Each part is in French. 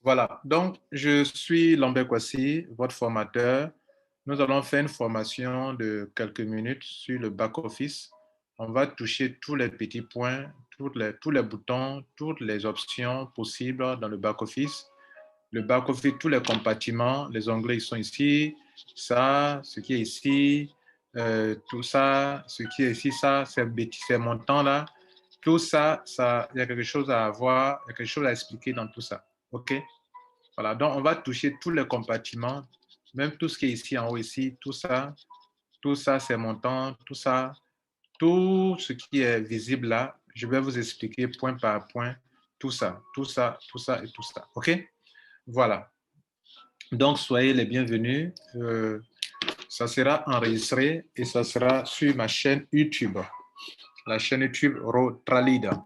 Voilà, donc je suis Lambert Kwasi, votre formateur. Nous allons faire une formation de quelques minutes sur le back-office. On va toucher tous les petits points, tous les boutons, toutes les options possibles dans le back-office. Le back-office, tous les compartiments, les onglets ils sont ici, ça, ce qui est ici, tout ça, ce qui est ici, ça, ces montants-là, tout ça, il y a quelque chose à avoir, il y a quelque chose à expliquer dans tout ça. OK? Voilà, donc on va toucher tous les compartiments, même tout ce qui est ici en haut, ici, tout ça, c'est montant, tout ce qui est visible là, je vais vous expliquer point par point tout ça, tout ça, tout ça et tout ça. OK? Voilà. Donc, soyez les bienvenus. Ça sera enregistré et ça sera sur ma chaîne YouTube, la chaîne YouTube Rotralida.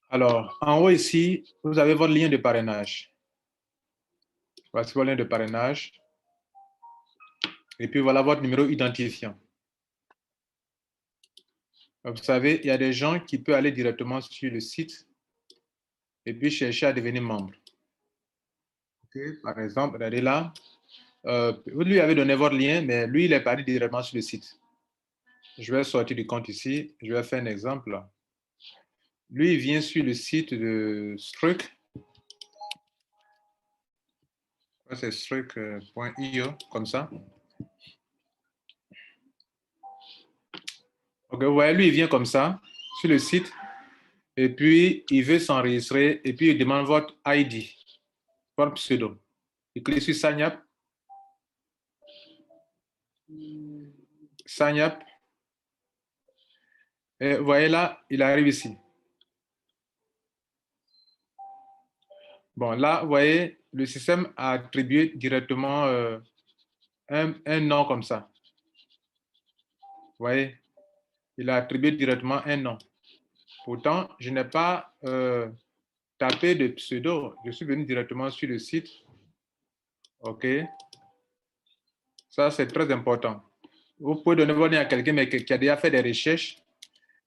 Alors, en haut ici, vous avez votre lien de parrainage. Voici votre lien de parrainage. Et puis voilà votre numéro identifiant. Vous savez, il y a des gens qui peuvent aller directement sur le site et puis chercher à devenir membre. Okay. Par exemple, regardez là, vous lui avez donné votre lien, mais lui, il est parti directement sur le site. Je vais sortir du compte ici, je vais faire un exemple. Lui, il vient sur le site de Struck. C'est struck.io, comme ça. Ok, vous voyez, lui, il vient comme ça, sur le site, et puis il veut s'enregistrer, et puis il demande votre ID, votre pseudo. Il clique sur Sign Up. Sign Up. Et vous voyez là, il arrive ici. Bon, là, vous voyez, le système a attribué directement un nom comme ça. Vous voyez, il a attribué directement un nom. Pourtant, je n'ai pas tapé de pseudo. Je suis venu directement sur le site. OK. Ça, c'est très important. Vous pouvez donner votre nom à quelqu'un qui a déjà fait des recherches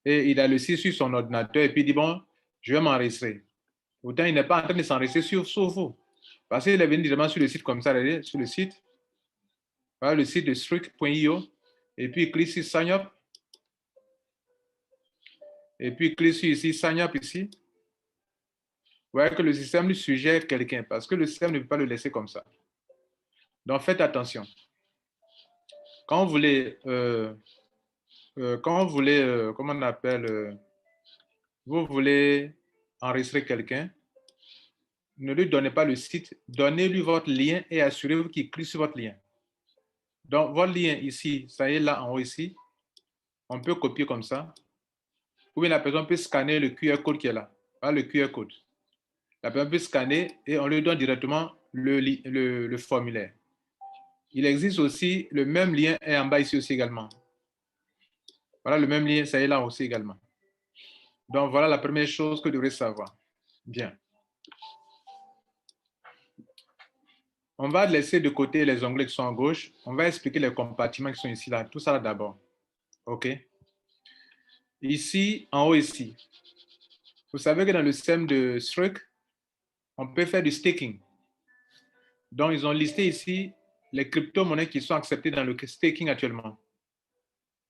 et il a le site sur son ordinateur et puis il dit, bon, je vais m'enregistrer. Pourtant, il n'est pas en train de s'enregistrer sur vous. Parce qu'il est venu directement sur le site comme ça, sur le site. Voilà le site de struck.io. Et puis, il clique sur Sign Up. Et puis, il clique sur ici, Sign Up ici. Vous voyez que le système lui suggère quelqu'un parce que le système ne peut pas le laisser comme ça. Donc, faites attention. Quand vous voulez, comment on appelle, vous voulez enregistrer quelqu'un, ne lui donnez pas le site, donnez-lui votre lien et assurez-vous qu'il clique sur votre lien. Donc, votre lien ici, ça y est là en haut ici, on peut copier comme ça. Ou bien la personne peut scanner le QR code qui est là. Voilà le QR code. La personne peut scanner et on lui donne directement le formulaire. Il existe aussi, le même lien est en bas ici aussi également. Voilà le même lien, ça y est là aussi également. Donc, voilà la première chose que vous devrez savoir. Bien. On va laisser de côté les onglets qui sont à gauche. On va expliquer les compartiments qui sont ici, là. Tout ça d'abord. OK? Ici, en haut ici. Vous savez que dans le système de Struck, on peut faire du staking. Donc, ils ont listé ici les crypto-monnaies qui sont acceptées dans le staking actuellement.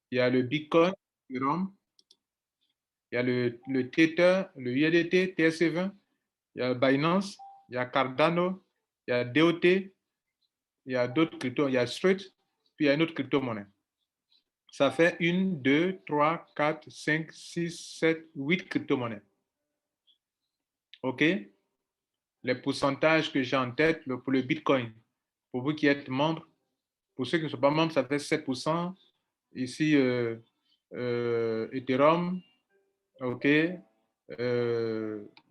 Il y a le Bitcoin, Ethereum, il y a le Tether, le USDT, TRC20, il y a Binance, il y a Cardano, il y a DOT, il y a d'autres cryptos, il y a Street, puis il y a une autre crypto-monnaie. Ça fait 1, 2, 3, 4, 5, 6, 7, 8 crypto-monnaies. OK? Les pourcentages que j'ai en tête pour le Bitcoin, pour vous qui êtes membres, pour ceux qui ne sont pas membres, ça fait 7%. Ici, Ethereum, OK?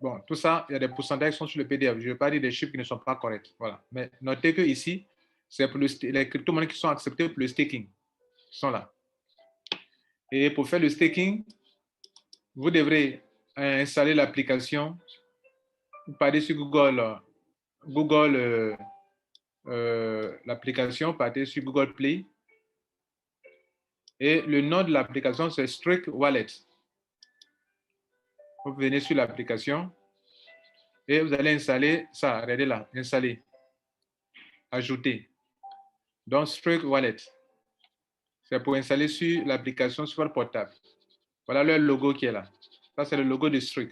Bon, tout ça, il y a des pourcentages qui sont sur le PDF. Je ne vais pas dire des chiffres qui ne sont pas corrects. Voilà. Mais notez que ici, c'est pour les crypto-monnaies qui sont acceptées pour le staking. Qui sont là. Et pour faire le staking, vous devrez installer l'application. Vous partez sur Google, l'application, partez sur Google Play. Et le nom de l'application, c'est Struck Wallet. Vous venez sur l'application. Et vous allez installer ça, regardez là, installer, ajouter. Donc, Streak Wallet. C'est pour installer sur l'application sur votre portable. Voilà le logo qui est là. Ça, c'est le logo de Streak.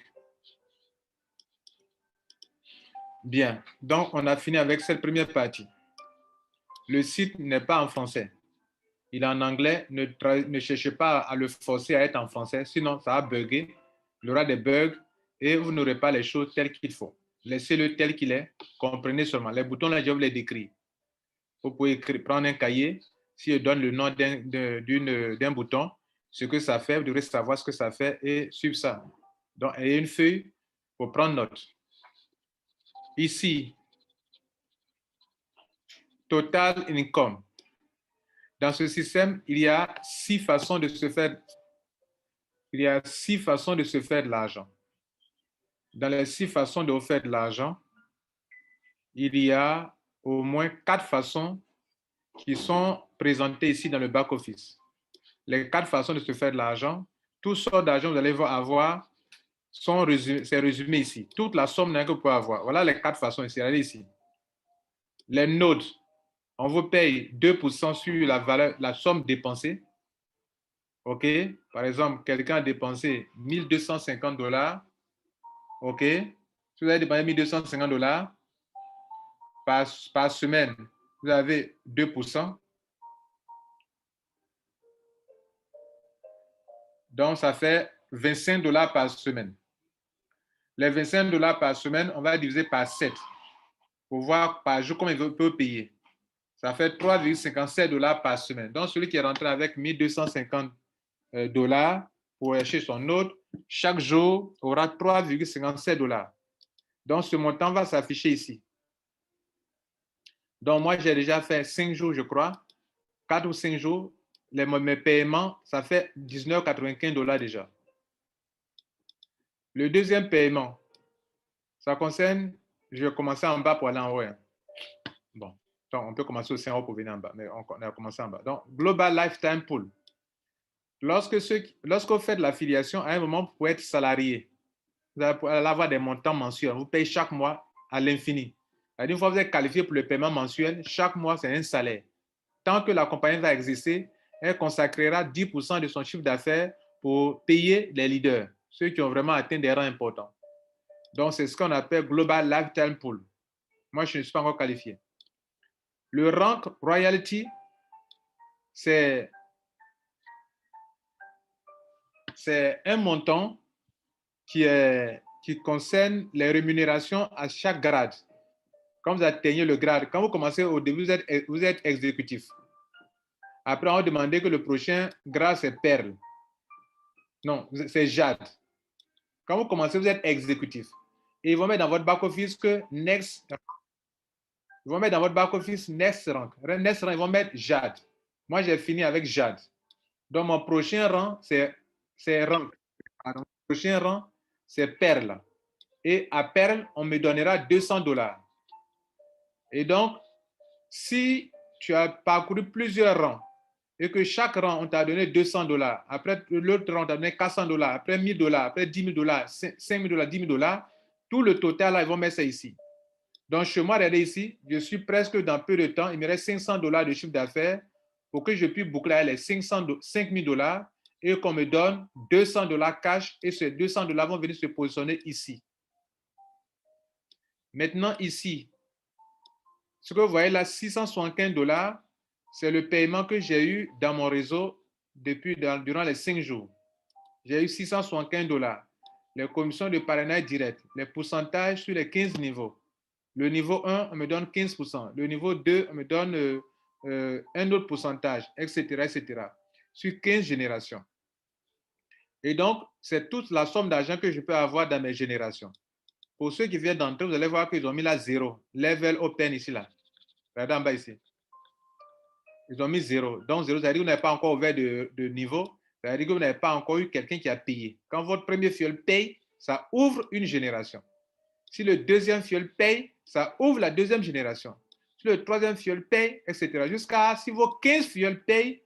Bien. Donc, on a fini avec cette première partie. Le site n'est pas en français. Il est en anglais. Ne cherchez pas à le forcer à être en français. Sinon, ça va bugger. Il y aura des bugs et vous n'aurez pas les choses telles qu'il faut. Laissez-le tel qu'il est. Comprenez seulement. Les boutons, là, je vous les décris. Vous pouvez prendre un cahier. Si je donne le nom d'un bouton, ce que ça fait, vous devrez savoir ce que ça fait et suivre ça. Donc, ayez une feuille pour prendre note. Ici, total income. Dans ce système, il y a 6 façons de se faire. Il y a 6 façons de se faire de l'argent. Dans les 6 façons de vous faire de l'argent, il y a au moins 4 façons qui sont présentées ici dans le back-office. Les 4 façons de se faire de l'argent, toutes sortes d'argent que vous allez avoir, c'est résumé ici. Toute la somme que vous pouvez avoir. Voilà les 4 façons ici. Regardez ici. Les nodes, on vous paye 2% sur la somme dépensée. OK? Par exemple, quelqu'un a dépensé $1 250. OK? Si vous avez dépensé $1 250 par semaine, vous avez 2%. Donc, ça fait $25 par semaine. Les $25 par semaine, on va diviser par 7 pour voir par jour combien il peut payer. Ça fait $3,57 par semaine. Donc, celui qui est rentré avec $1 250 pour acheter son note, chaque jour aura $3,57. Donc, ce montant va s'afficher ici. Donc, moi, j'ai déjà fait 5 jours, je crois, 4 ou 5 jours. Mes paiements, ça fait $19,95 déjà. Le deuxième paiement, ça concerne, je vais commencer en bas pour aller en haut. Hein. Bon, donc on peut commencer aussi en haut pour venir en bas, mais on a commencé en bas. Donc, Global Lifetime Pool. Lorsque vous faites l'affiliation, à un moment, vous pouvez être salarié. Vous allez avoir des montants mensuels. Vous payez chaque mois à l'infini. Une fois que vous êtes qualifié pour le paiement mensuel, chaque mois, c'est un salaire. Tant que la compagnie va exister, elle consacrera 10% de son chiffre d'affaires pour payer les leaders, ceux qui ont vraiment atteint des rangs importants. Donc, c'est ce qu'on appelle Global Lifetime Pool. Moi, je ne suis pas encore qualifié. Le rank royalty, c'est un montant qui concerne les rémunérations à chaque grade. Quand vous atteignez le grade, quand vous commencez au début, vous êtes exécutif. Après, on va demander que le prochain grade, c'est perle. Non, c'est jade. Quand vous commencez, vous êtes exécutif. Et ils vont mettre dans votre back-office que next. Ils vont mettre dans votre back-office next rank. Next rank, ils vont mettre jade. Moi, j'ai fini avec jade. Donc, mon prochain rang, c'est rank. Mon prochain rang, c'est perle. Et à perle, on me donnera $200. Et donc, si tu as parcouru plusieurs rangs et que chaque rang, on t'a donné $200, après l'autre rang, on t'a donné $400, après $1,000, après $10,000, $5,000, $10,000, tout le total, là, ils vont mettre ça ici. Donc, chez moi, regardez ici, je suis presque dans peu de temps, il me reste $500 de chiffre d'affaires pour que je puisse boucler les $5,000 et qu'on me donne $200 cash et ces $200 vont venir se positionner ici. Maintenant, ici, ce que vous voyez là, $675, c'est le paiement que j'ai eu dans mon réseau durant les 5 jours. J'ai eu $675. Les commissions de parrainage direct, les pourcentages sur les 15 niveaux. Le niveau 1, on me donne 15%. Le niveau 2, on me donne un autre pourcentage, etc., etc. Sur 15 générations. Et donc, c'est toute la somme d'argent que je peux avoir dans mes générations. Pour ceux qui viennent d'entrer, vous allez voir qu'ils ont mis là 0. Level open ici, là. Regardez en bas ici. Ils ont mis 0. Donc, 0, ça veut dire que vous n'avez pas encore ouvert de niveau. Ça veut dire que vous n'avez pas encore eu quelqu'un qui a payé. Quand votre premier fuel paye, ça ouvre une génération. Si le deuxième fuel paye, ça ouvre la deuxième génération. Si le troisième fuel paye, etc. Jusqu'à si vos 15 fuels payent,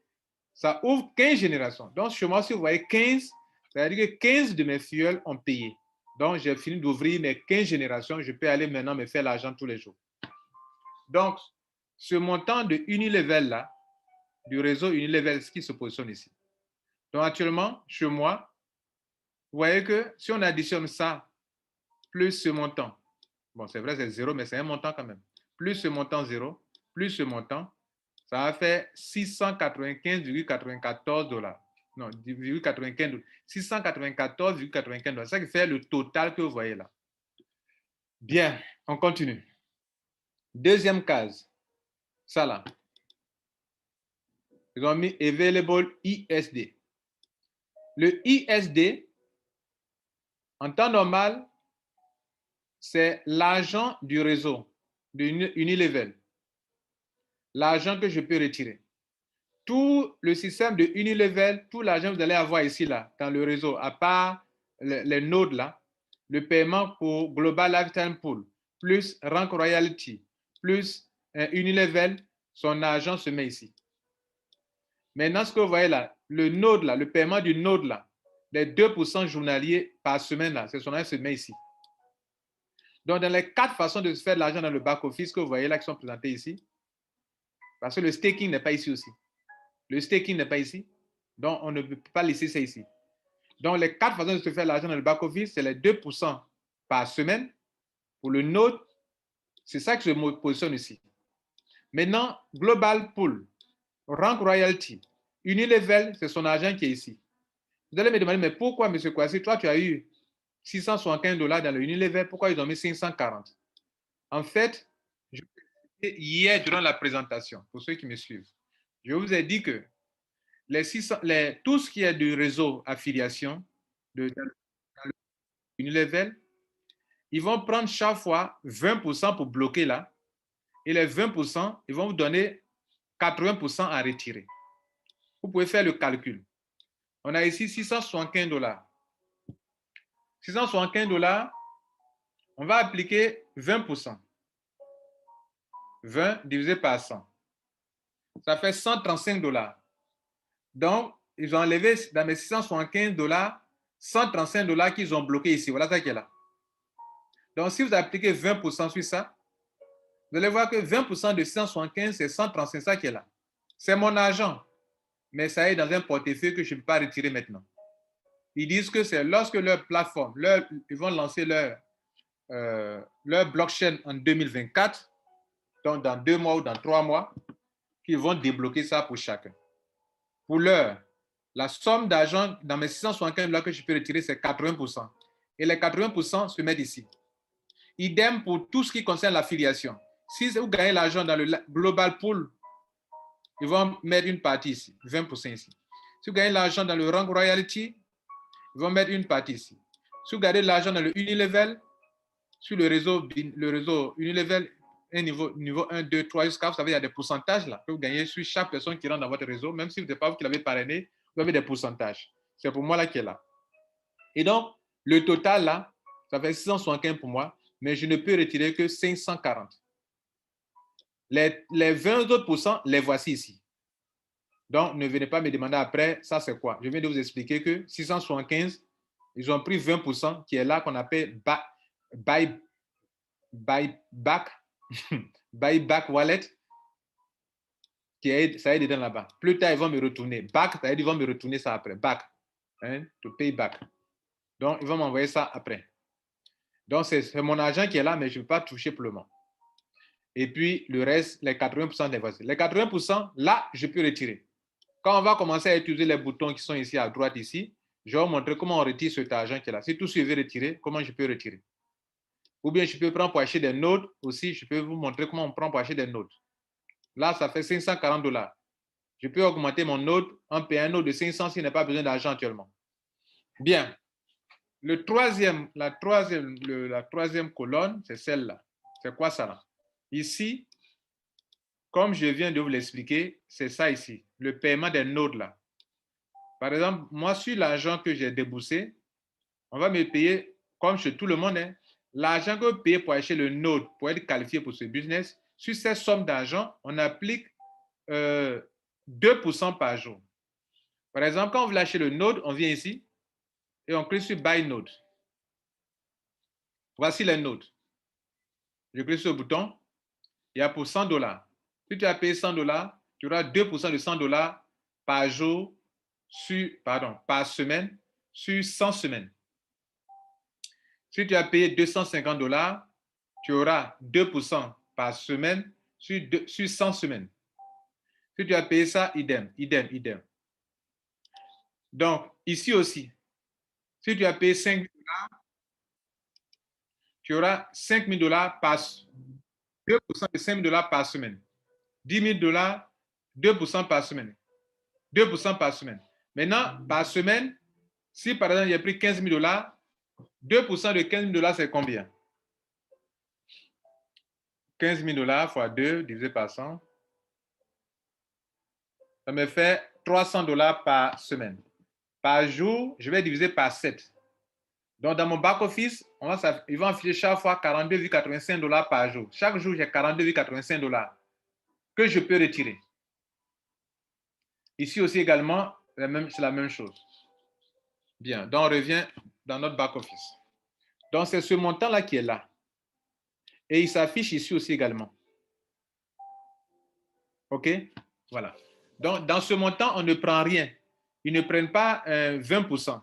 ça ouvre 15 générations. Donc, chez moi, si vous voyez 15, ça veut dire que 15 de mes fuels ont payé. Donc, j'ai fini d'ouvrir mes 15 générations. Je peux aller maintenant me faire l'argent tous les jours. Donc, ce montant de Unilevel là, du réseau Unilevel, ce qui se positionne ici. Donc, actuellement, chez moi, vous voyez que si on additionne ça, plus ce montant, bon, c'est vrai, c'est 0, mais c'est un montant quand même, plus ce montant 0, plus ce montant, ça va faire 695,94 $. Non, 694,95 $. C'est ça qui fait le total que vous voyez là. Bien, on continue. Deuxième case, ça là. Ils ont mis Available ISD. Le ISD, en temps normal, c'est l'argent du réseau, de Unilevel. L'argent que je peux retirer. Tout le système de Unilevel, tout l'argent que vous allez avoir ici, là, dans le réseau, à part les nodes, là, le paiement pour Global Lifetime Pool, plus Rank Royalty, plus Unilevel, son argent se met ici. Maintenant, ce que vous voyez là, le node, là, le paiement du node, là, les 2% journaliers par semaine, là, son argent se met ici. Donc, dans les 4 façons de se faire de l'argent dans le back-office que vous voyez là, qui sont présentées ici, parce que le staking n'est pas ici aussi. Le staking n'est pas ici. Donc, on ne peut pas laisser ça ici. Donc, les 4 façons de se faire de l'argent dans le back-office, c'est les 2% par semaine. Pour le node, c'est ça que je me positionne ici. Maintenant, Global Pool, Rank Royalty, Unilevel, c'est son argent qui est ici. Vous allez me demander, mais pourquoi, M. Kwasi, toi, tu as eu 675 $ dans le Unilevel, pourquoi ils ont mis 540? En fait, hier, durant la présentation, pour ceux qui me suivent, je vous ai dit que tout ce qui est du réseau affiliation de Unilevel, ils vont prendre chaque fois 20% pour bloquer là, et les 20%, ils vont vous donner 80% à retirer. Vous pouvez faire le calcul. On a ici 675 $. 675 $, on va appliquer 20%. 20 divisé par 100. Ça fait 135 $. Donc, ils ont enlevé dans mes 675 $, 135 $ qu'ils ont bloqué ici. Voilà ça qui est là. Donc, si vous appliquez 20% sur ça, vous allez voir que 20% de 675, c'est 135, ça qui est là. C'est mon argent, mais ça est dans un portefeuille que je ne peux pas retirer maintenant. Ils disent que c'est lorsque leur plateforme, ils vont lancer leur blockchain en 2024, donc dans 2 mois ou dans 3 mois, qu'ils vont débloquer ça pour chacun. Pour l'heure, la somme d'argent dans mes 675 $ que je peux retirer, c'est 80%. Et les 80% se mettent ici. Idem pour tout ce qui concerne l'affiliation. Si vous gagnez l'argent dans le Global Pool, ils vont mettre une partie ici, 20% ici. Si vous gagnez l'argent dans le Rank Royalty, ils vont mettre une partie ici. Si vous gagnez l'argent dans le Unilevel, sur le réseau Unilevel, niveau 1, 2, 3, jusqu'à, vous savez, il y a des pourcentages là, que vous gagnez sur chaque personne qui rentre dans votre réseau, même si vous n'êtes pas vous qui l'avez parrainé, vous avez des pourcentages. C'est pour moi là qui est là. Et donc, le total là, ça fait 675 pour moi, mais je ne peux retirer que 540. Les 20 autres pourcents, les voici ici. Donc, ne venez pas me demander après, ça c'est quoi? Je viens de vous expliquer que 675, ils ont pris 20% qui est là qu'on appelle buyback wallet, ça est dedans là-bas. Plus tard, ils vont me retourner. Back, ça veut dire ils vont me retourner ça après. Back, to pay back. Donc, ils vont m'envoyer ça après. Donc, c'est mon argent qui est là, mais je ne peux pas toucher pour le moment. Et puis, le reste, les 80% des voici. Les 80%, là, je peux retirer. Quand on va commencer à utiliser les boutons qui sont ici à droite, ici, je vais vous montrer comment on retire cet argent qui est là. Si tout ce que je veux retirer, comment je peux retirer. Ou bien, je peux prendre pour acheter des notes aussi. Je peux vous montrer comment on prend pour acheter des notes. Là, ça fait 540 $. Je peux augmenter mon note en payant un note de 500 s'il n'y a pas besoin d'argent actuellement. Bien. La troisième colonne, c'est celle-là. C'est quoi ça là? Ici, comme je viens de vous l'expliquer, c'est ça ici, le paiement des notes là. Par exemple, moi, sur l'argent que j'ai déboursé, on va me payer, comme chez tout le monde, hein, l'argent que vous payez pour acheter le node, pour être qualifié pour ce business, sur cette somme d'argent, on applique 2% par jour. Par exemple, quand on veut acheter le node, on vient ici et on clique sur Buy Node. Voici les notes. Je clique sur le bouton. Il y a pour $100. Si tu as payé $100, tu auras 2% de $100 par jour, par semaine, sur 100 semaines. Si tu as payé $250, tu auras 2% par semaine sur 100 semaines. Si tu as payé ça, idem, idem, idem. Donc, ici aussi, si tu as payé $5, tu auras $5,000 par 2% de $5,000 par semaine. $10,000, 2% par semaine. 2% par semaine. Maintenant, par semaine, si par exemple, il a pris $15,000, 2% de $15,000, c'est combien? $15,000 fois 2 divisé par 100. Ça me fait $300 par semaine. Par jour, je vais diviser par 7. Donc, dans mon back-office, ils vont afficher chaque fois $42,85 par jour. Chaque jour, j'ai $42,85 que je peux retirer. Ici aussi également, c'est la même chose. Bien, donc on revient dans notre back-office. Donc, c'est ce montant-là qui est là. Et il s'affiche ici aussi également. OK? Voilà. Donc, dans ce montant, on ne prend rien. Ils ne prennent pas 20%.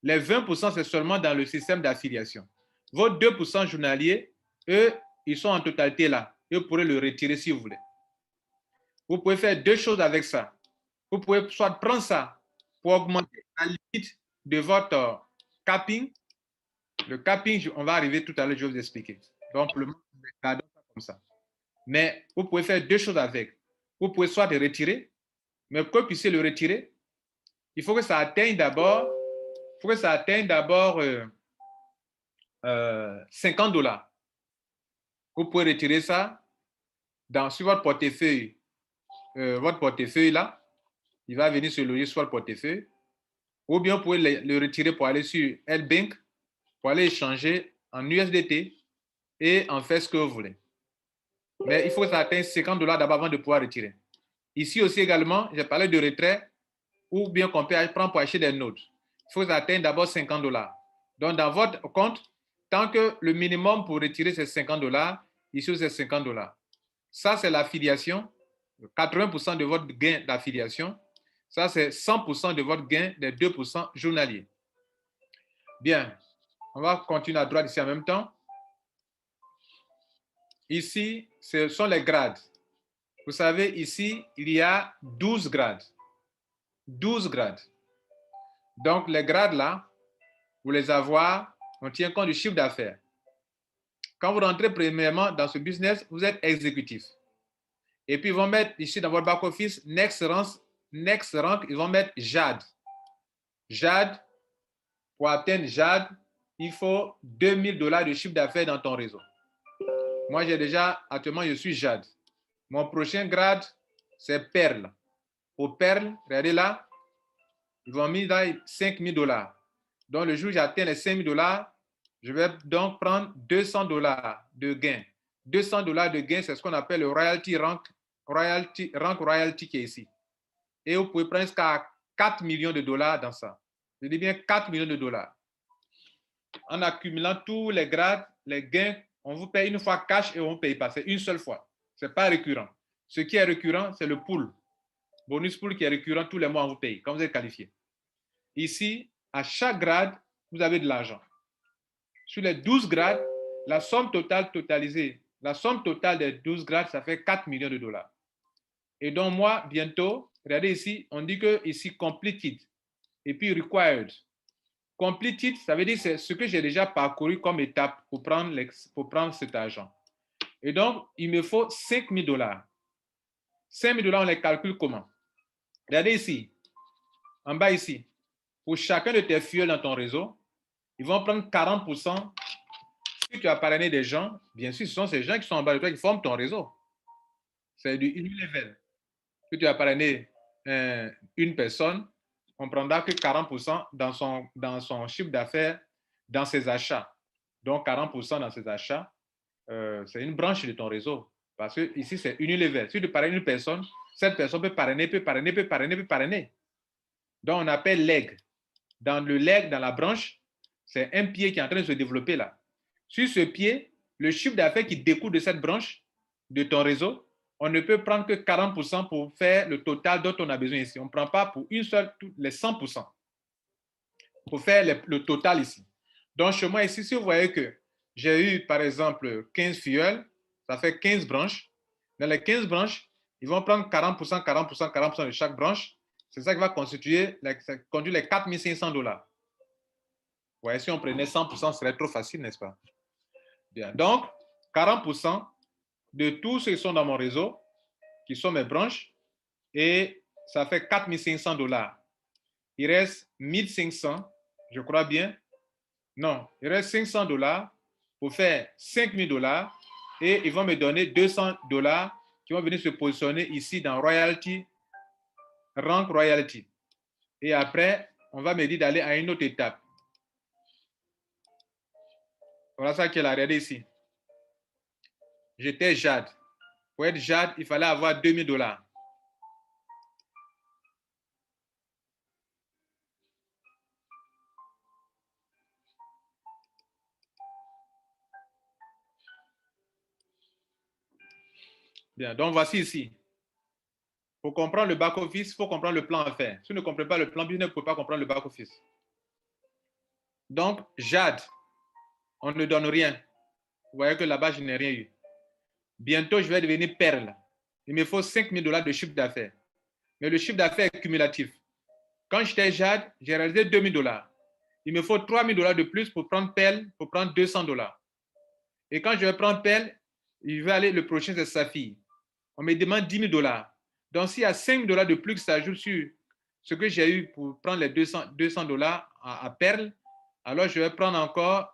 Les 20%, c'est seulement dans le système d'affiliation. Vos 2% journaliers, eux, ils sont en totalité là. Et vous pourrez le retirer si vous voulez. Vous pouvez faire deux choses avec ça. Vous pouvez soit prendre ça pour augmenter la limite de votre capping. Le capping, on va arriver tout à l'heure, je vais vous expliquer. Donc, pour le moment, gardons ça comme ça. Mais vous pouvez faire deux choses avec. Vous pouvez soit le retirer, mais pour que vous puissiez le retirer, il faut que ça atteigne d'abord, $50. Vous pouvez retirer ça sur votre portefeuille. Votre portefeuille là, il va venir se loger sur le portefeuille. Ou bien vous pouvez le retirer pour aller sur L-Bank, pour aller échanger en USDT et en faire ce que vous voulez. Mais il faut que ça atteigne $50 d'abord avant de pouvoir retirer. Ici aussi également, j'ai parlé de retrait ou bien qu'on peut prendre pour acheter des notes. Il faut que ça atteigne d'abord $50. Donc, dans votre compte, tant que le minimum pour retirer c'est $50, ici c'est $50. Ça, c'est l'affiliation, 80% de votre gain d'affiliation. Ça, c'est 100% de votre gain des 2% journaliers. Bien, on va continuer à droite ici en même temps. Ici, ce sont les grades. Vous savez, ici, il y a 12 grades. 12 grades. Donc, les grades là, pour les avoir, on tient compte du chiffre d'affaires. Quand vous rentrez premièrement dans ce business, vous êtes exécutif. Et puis, ils vont mettre ici dans votre back-office, next rank, ils vont mettre JAD. JAD, pour atteindre JAD, il faut $2,000 de chiffre d'affaires dans ton réseau. Moi, actuellement, je suis JAD. Mon prochain grade, c'est Perle. Pour Perle, regardez là, ils vont mettre $5,000. Donc, le jour où j'atteins les $5,000, je vais donc prendre $200 de gain. $200 de gain, c'est ce qu'on appelle le royalty rank royalty qui est ici. Et vous pouvez prendre jusqu'à $4 millions dans ça. Je dis bien $4 millions. En accumulant tous les grades, les gains, on vous paye une fois cash et on ne paye pas. C'est une seule fois. Ce n'est pas récurrent. Ce qui est récurrent, c'est le pool. Bonus pool qui est récurrent, tous les mois, on vous paye, quand vous êtes qualifié. Ici, à chaque grade, vous avez de l'argent. Sur les 12 grades, la somme totale des 12 grades, ça fait $4 millions. Et donc, moi, bientôt, regardez ici, on dit que ici, completed, et puis required. Completed, ça veut dire c'est ce que j'ai déjà parcouru comme étape pour prendre cet argent. Et donc, il me faut $5,000. $5,000, on les calcule comment? Regardez ici, en bas ici, pour chacun de tes fuels dans ton réseau, ils vont prendre 40%. Si tu as parrainé des gens, bien sûr, ce sont ces gens qui sont en bas de toi qui forment ton réseau. C'est du unilevel. Si tu as parrainé une personne, on prendra que 40% dans son chiffre d'affaires, dans ses achats. Donc, 40% dans ses achats, c'est une branche de ton réseau. Parce que ici, c'est unilevel. Si tu parraines une personne, cette personne peut parrainer. Donc, on appelle leg. Dans le leg, dans la branche, c'est un pied qui est en train de se développer là. Sur ce pied, le chiffre d'affaires qui découle de cette branche de ton réseau, on ne peut prendre que 40% pour faire le total dont on a besoin ici. On ne prend pas pour une seule, les 100% pour faire le total ici. Donc, chez moi ici, si vous voyez que j'ai eu, par exemple, 15 filleuls, ça fait 15 branches. Dans les 15 branches, ils vont prendre 40%, 40%, 40% de chaque branche. C'est ça qui va conduire les 4 500 $. Ouais, si on prenait 100%, ce serait trop facile, n'est-ce pas? Bien. Donc, 40% de tous ceux qui sont dans mon réseau, qui sont mes branches, et ça fait 4 500 $. Il reste 1500, je crois bien. Non, il reste 500 $ pour faire 5000 $ et ils vont me donner 200 $ qui vont venir se positionner ici dans Royalty, Rank Royalty. Et après, on va me dire d'aller à une autre étape. Voilà ça qu'elle a regardé ici. J'étais Jade. Pour être Jade, il fallait avoir 2000 $. Bien, donc voici ici. Pour comprendre le back-office, il faut comprendre le plan à faire. Si vous ne comprenez pas le plan business, vous ne pouvez pas comprendre le back-office. Donc, Jade, on ne donne rien. Vous voyez que là-bas, je n'ai rien eu. Bientôt, je vais devenir Perle. Il me faut 5000 $ de chiffre d'affaires. Mais le chiffre d'affaires est cumulatif. Quand j'étais Jade, j'ai réalisé 2000 $. Il me faut 3000 $ de plus pour prendre Perle, pour prendre 200 $. Et quand je vais prendre Perle, il va aller, le prochain, c'est Saphir. On me demande 10 000 $. Donc, s'il y a 5 $ de plus qui s'ajoutent sur ce que j'ai eu pour prendre les 200 $ à Perle, alors je vais prendre encore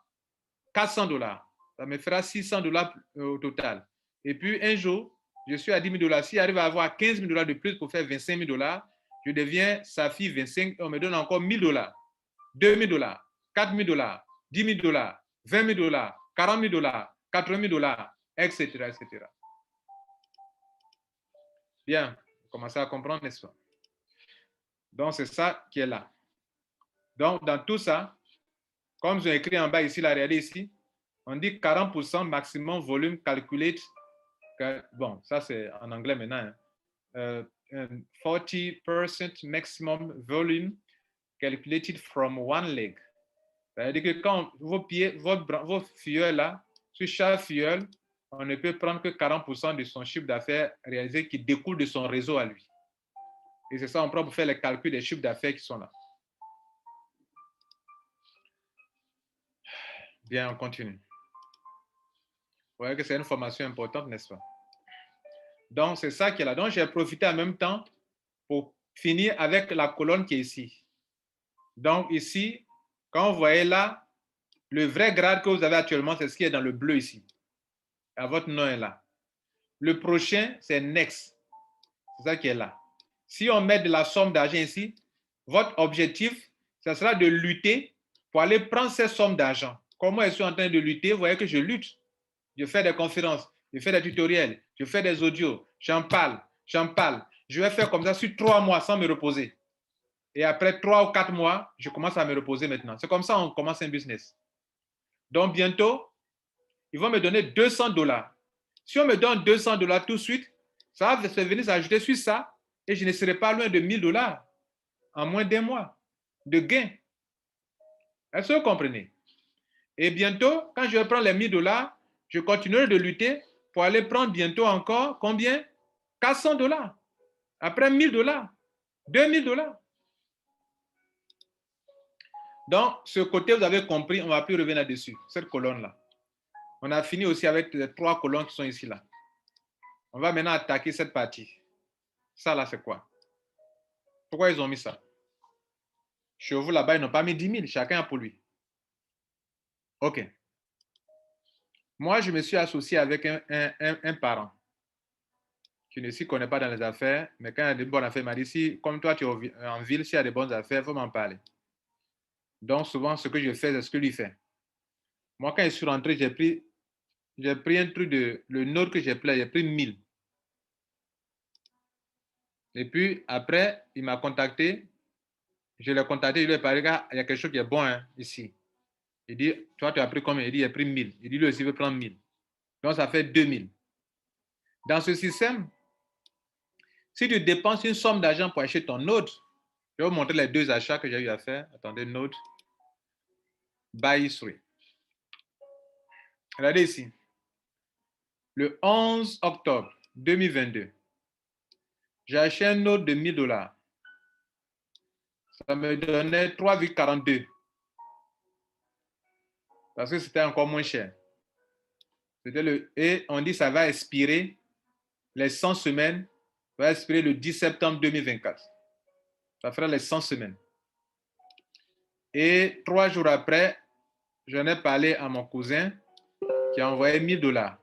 400 $. Ça me fera 600 $ au total. Et puis, un jour, je suis à 10 000 $. Si j'arrive à avoir 15 000 $ de plus pour faire 25 000 $, je deviens Safi 25 et on me donne encore 1 000 $, 2 000 $, 4 000 $, 10 000 $, 20 000 $, 40 000 $, 80 000 $, etc., etc. Bien, vous commencez à comprendre, n'est-ce pas? Donc, c'est ça qui est là. Donc, dans tout ça, comme j'ai écrit en bas ici, la regardez ici, on dit 40% maximum volume calculate. Bon, ça c'est en anglais maintenant. 40% maximum volume calculated from one leg. C'est-à-dire que quand vos pieds, vos filleuls là, sur chaque filleul, on ne peut prendre que 40% de son chiffre d'affaires réalisé qui découle de son réseau à lui. Et c'est ça, on prend pour faire les calculs des chiffres d'affaires qui sont là. Bien, on continue. Vous voyez que c'est une formation importante, n'est-ce pas? Donc, c'est ça qui est là. Donc, j'ai profité en même temps pour finir avec la colonne qui est ici. Donc, ici, quand vous voyez là, le vrai grade que vous avez actuellement, c'est ce qui est dans le bleu ici. Et votre nom est là. Le prochain, c'est Next. C'est ça qui est là. Si on met de la somme d'argent ici, votre objectif, ce sera de lutter pour aller prendre cette somme d'argent. Comment je suis en train de lutter? Vous voyez que je lutte. Je fais des conférences, je fais des tutoriels, je fais des audios, j'en parle, j'en parle. Je vais faire comme ça sur 3 mois sans me reposer. Et après 3 ou 4 mois, je commence à me reposer maintenant. C'est comme ça qu'on commence un business. Donc bientôt, ils vont me donner 200 $. Si on me donne 200 $ tout de suite, ça va venir s'ajouter sur ça et je ne serai pas loin de 1000 $ en moins d'un mois de gain. Est-ce que vous comprenez? Et bientôt, quand je vais prendre les 1000 $, je continuerai de lutter pour aller prendre bientôt encore combien? 400 $. Après 1000 $, 2000 $. Donc, ce côté, vous avez compris, on ne va plus revenir là-dessus, cette colonne-là. On a fini aussi avec les 3 colonnes qui sont ici, là. On va maintenant attaquer cette partie. Ça, là, c'est quoi? Pourquoi ils ont mis ça? Chez vous, là-bas, ils n'ont pas mis 10 000, chacun a pour lui. OK. Moi, je me suis associé avec un parent qui ne s'y connaît pas dans les affaires, mais quand il y a des bonnes affaires, il m'a dit, si, comme toi, tu es en ville, s'il y a des bonnes affaires, il faut m'en parler. Donc, souvent, ce que je fais, c'est ce que lui fait. Moi, quand je suis rentré, j'ai pris un truc le note que j'ai pris 1000. Et puis, après, il m'a contacté. Je l'ai contacté, je lui ai parlé, il y a quelque chose qui est bon hein, ici. Il dit, toi, tu as pris combien? Il dit, il a pris 1000. Il dit, lui aussi, il veut prendre 1000. Donc, ça fait 2000. Dans ce système, si tu dépenses une somme d'argent pour acheter ton node, je vais vous montrer les deux achats que j'ai eu à faire. Attendez, node, buy history. Regardez ici. Le 11 octobre 2022, j'ai acheté un node de 1000 $. Ça me donnait 3,42. Parce que c'était encore moins cher. Et on dit que ça va expirer les 100 semaines, ça va expirer le 10 septembre 2024. Ça fera les 100 semaines. Et 3 jours après, j'en ai parlé à mon cousin qui a envoyé 1000 $.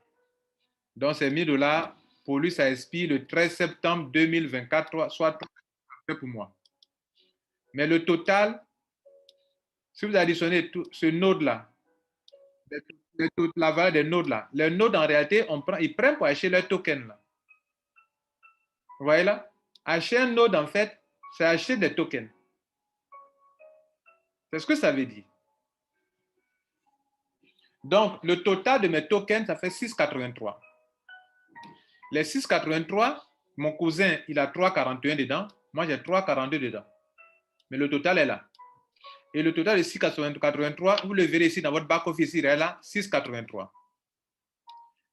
Donc, ces 1000 $, pour lui, ça expire le 13 septembre 2024, soit pour moi. Mais le total, si vous additionnez tout ce node-là, la valeur des nodes-là, les nodes, en réalité, ils prennent pour acheter leur token. Là. Vous voyez là? Acheter un node, en fait, c'est acheter des tokens. C'est ce que ça veut dire. Donc, le total de mes tokens, ça fait 6,83. Les 6,83, mon cousin, il a 3,41 dedans. Moi, j'ai 3,42 dedans. Mais le total est là. Et le total de 6,83, vous le verrez ici dans votre back-office, il est là, 6,83.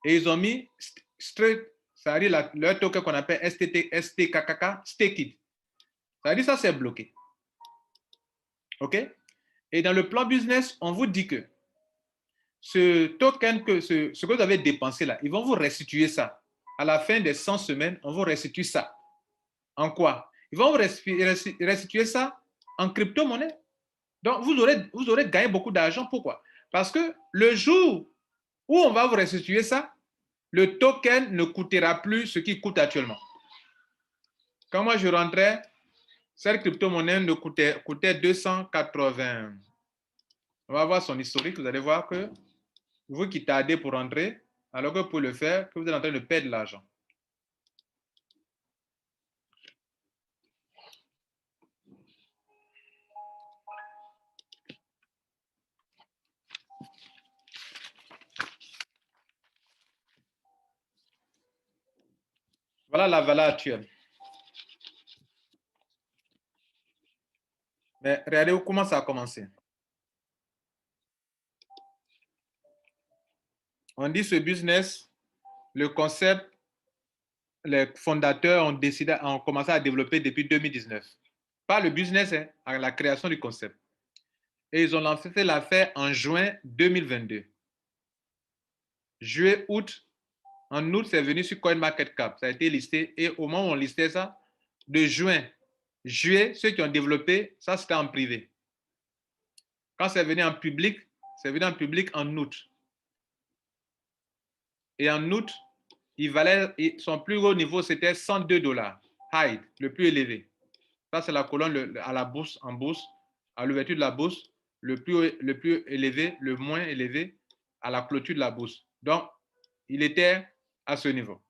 Et ils ont mis straight, ça veut dire leur token qu'on appelle STKKK, Staked. Ça veut dire ça, c'est bloqué. OK? Et dans le plan business, on vous dit que ce token, ce que vous avez dépensé là, ils vont vous restituer ça. À la fin des 100 semaines, on vous restitue ça. En quoi? Ils vont vous restituer ça en crypto-monnaie. Donc, vous aurez gagné beaucoup d'argent. Pourquoi? Parce que le jour où on va vous restituer ça, le token ne coûtera plus ce qu'il coûte actuellement. Quand moi je rentrais, cette crypto-monnaie coûtait 280. On va voir son historique. Vous allez voir que vous qui tardez pour rentrer, alors que pour le faire, que vous êtes en train de perdre de l'argent. Voilà la valeur actuelle. Mais regardez comment ça a commencé. On dit ce business, le concept, les fondateurs ont commencé à développer depuis 2019. Pas le business, hein, à la création du concept. Et ils ont lancé l'affaire en juin 2022. Juillet, août. En août, c'est venu sur CoinMarketCap. Ça a été listé. Et au moment où on listait ça, de juillet, ceux qui ont développé, ça c'était en privé. Quand c'est venu en public, c'est venu en public en août. Et en août, son plus haut niveau, c'était 102 $. High, le plus élevé. Ça, c'est la colonne à la bourse, en bourse, à l'ouverture de la bourse, le plus élevé, le moins élevé, à la clôture de la bourse. Donc, il était à ce niveau.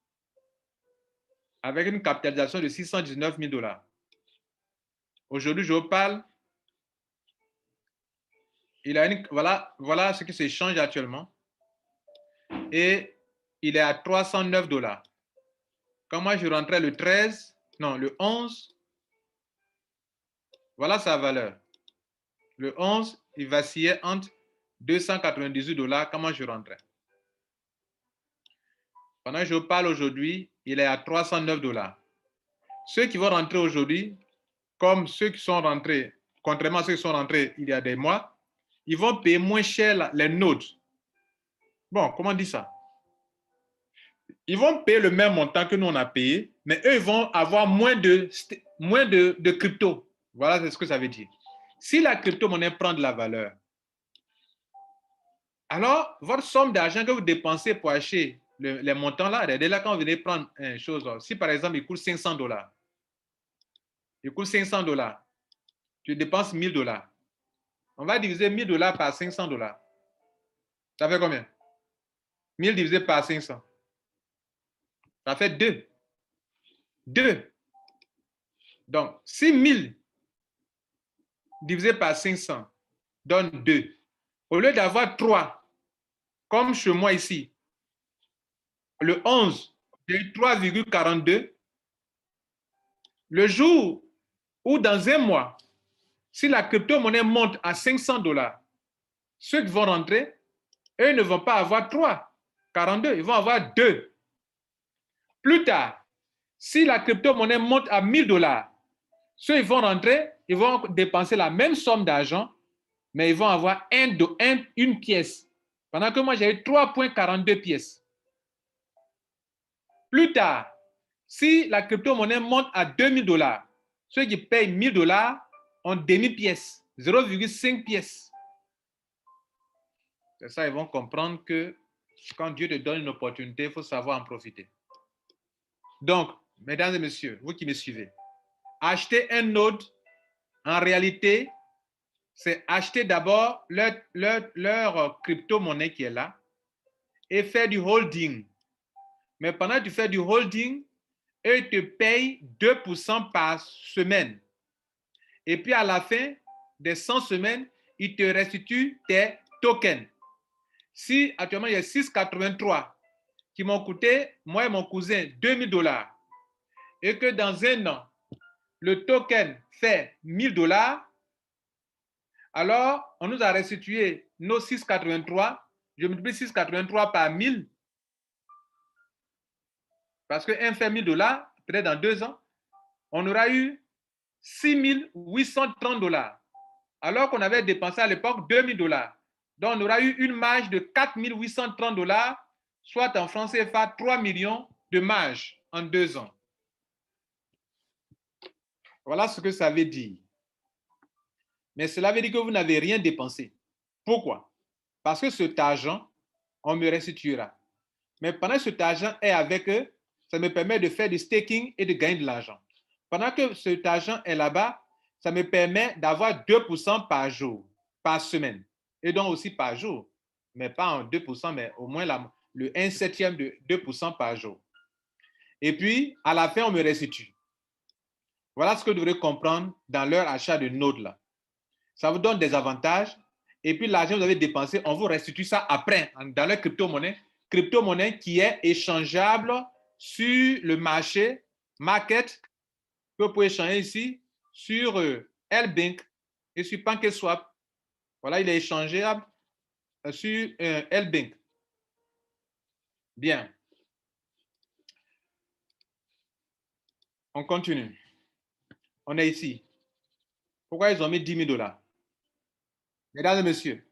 Avec une capitalisation de 619 000 $. Aujourd'hui, je vous parle, voilà ce qui s'échange actuellement. Et il est à 309 $. Quand moi je rentrais le 11, voilà sa valeur. Le 11, il vacillait entre 298 $ quand moi je rentrais. Pendant que je vous parle aujourd'hui, il est à 309 $. Ceux qui vont rentrer aujourd'hui, comme ceux qui sont rentrés, contrairement à ceux qui sont rentrés il y a des mois, ils vont payer moins cher les nodes. Bon, comment on dit ça? Ils vont payer le même montant que nous on a payé, mais eux, ils vont avoir moins de crypto. Voilà, c'est ce que ça veut dire. Si la crypto-monnaie prend de la valeur, alors votre somme d'argent que vous dépensez pour acheter les montants là, regardez là quand vous venez prendre une chose, si par exemple il coûte 500 $, il coûte 500 $, tu dépenses 1000 $. On va diviser 1000 $ par 500 $. Ça fait combien? 1000 divisé par 500. Ça fait 2. 2. Donc, si 1000 divisé par 500 donne 2, Au lieu d'avoir 3, comme chez moi ici, le 11, j'ai eu 3,42. Le jour où dans un mois, si la crypto-monnaie monte à 500 $, ceux qui vont rentrer, eux ne vont pas avoir 3,42, ils vont avoir 2. Plus tard, si la crypto-monnaie monte à 1000 $, ceux qui vont rentrer, ils vont dépenser la même somme d'argent, mais ils vont avoir une pièce. Pendant que moi, j'ai eu 3,42 pièces. Plus tard, si la crypto-monnaie monte à 2000 $, ceux qui payent 1000 $ ont demi-pièce, 0,5 pièces. C'est ça, ils vont comprendre que quand Dieu te donne une opportunité, il faut savoir en profiter. Donc, mesdames et messieurs, vous qui me suivez, acheter un node, en réalité, c'est acheter d'abord leur crypto-monnaie qui est là et faire du holding. Mais pendant que tu fais du holding, eux te payent 2% par semaine. Et puis à la fin des 100 semaines, ils te restituent tes tokens. Si actuellement il y a 6,83 qui m'ont coûté, moi et mon cousin, 2000 $, et que dans un an, le token fait 1000 $, alors on nous a restitué nos 6,83. Je multiplie 6,83 par 1000, parce qu'un fait 1000 $, peut-être dans 2 ans, on aura eu 6 830 $, alors qu'on avait dépensé à l'époque 2000 $. Donc, on aura eu une marge de 4 830 $, soit en francs CFA 3 millions de marge en 2 ans. Voilà ce que ça veut dire. Mais cela veut dire que vous n'avez rien dépensé. Pourquoi? Parce que cet argent, on me restituera. Mais pendant que cet argent est avec eux, ça me permet de faire du staking et de gagner de l'argent. Pendant que cet argent est là-bas, ça me permet d'avoir 2% par jour, par semaine. Et donc aussi par jour. Mais pas en 2%, mais au moins le 1/7 de 2% par jour. Et puis, à la fin, on me restitue. Voilà ce que vous devrez comprendre dans leur achat de nodes là. Ça vous donne des avantages. Et puis, l'argent que vous avez dépensé, on vous restitue ça après, dans leur crypto-monnaie. Crypto-monnaie qui est échangeable sur le marché, market, que vous pouvez échanger ici, sur LBank et sur PancakeSwap. Voilà, il est échangeable sur LBank. Bien. On continue. On est ici. Pourquoi ils ont mis 10 000 $? Mesdames et messieurs,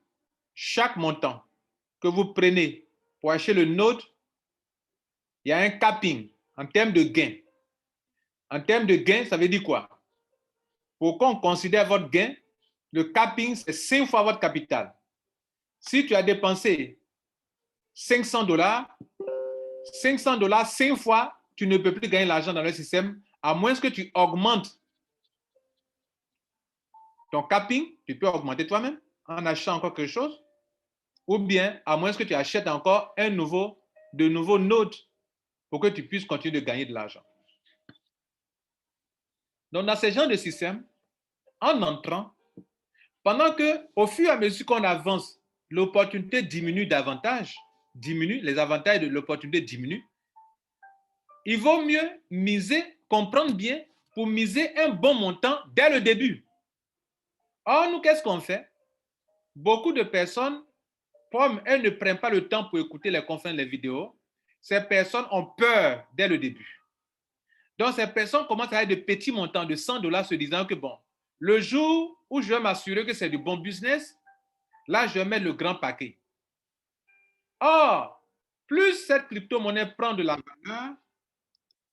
chaque montant que vous prenez pour acheter le node, il y a un capping en termes de gain. En termes de gain, ça veut dire quoi? Pour qu'on considère votre gain, le capping, c'est 5 fois votre capital. Si tu as dépensé 500 $, 500 $, 5 fois, tu ne peux plus gagner l'argent dans le système, à moins que tu augmentes ton capping, tu peux augmenter toi-même en achetant encore quelque chose, ou bien à moins que tu achètes encore de nouveaux nodes pour que tu puisses continuer de gagner de l'argent. Donc, dans ce genre de système, en entrant, pendant que, au fur et à mesure qu'on avance, l'opportunité diminue davantage, les avantages de l'opportunité diminuent, il vaut mieux miser, comprendre bien, pour miser un bon montant dès le début. Or, nous, qu'est-ce qu'on fait? Beaucoup de personnes, comme elles ne prennent pas le temps pour écouter les conférences, les vidéos, ces personnes ont peur dès le début. Donc, ces personnes commencent à avoir de petits montants de 100 $ se disant que, bon, le jour où je vais m'assurer que c'est du bon business, là, je vais mettre le grand paquet. Or, plus cette crypto-monnaie prend de la valeur,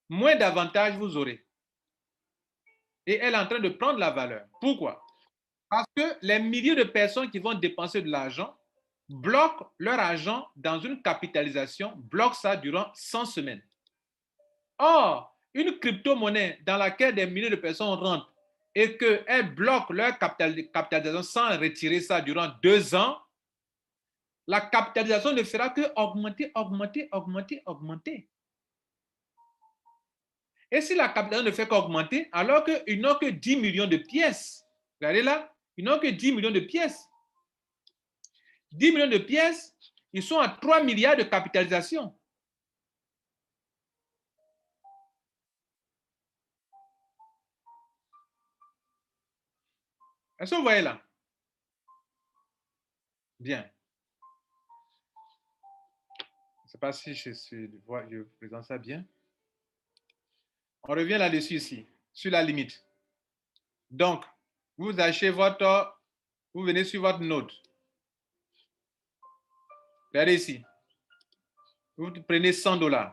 moins d'avantages vous aurez. Et elle est en train de prendre la valeur. Pourquoi? Parce que les milliers de personnes qui vont dépenser de l'argent bloquent leur argent dans une capitalisation, bloquent ça durant 100 semaines. Or, une crypto-monnaie dans laquelle des milliers de personnes rentrent et qu'elles bloquent leur capitalisation sans retirer ça durant 2 ans, la capitalisation ne fera que augmenter, augmenter, augmenter, augmenter. Et si la capitalisation ne fait qu'augmenter, alors qu'ils n'ont que 10 millions de pièces, regardez là, ils n'ont que 10 millions de pièces. 10 millions de pièces, ils sont à 3 milliards de capitalisation. Est-ce que vous voyez là? Bien. Je ne sais pas si je présente ça bien. On revient là-dessus ici, sur la limite. Donc, vous achetez vous venez sur votre note. Regardez ici. Vous prenez 100 $.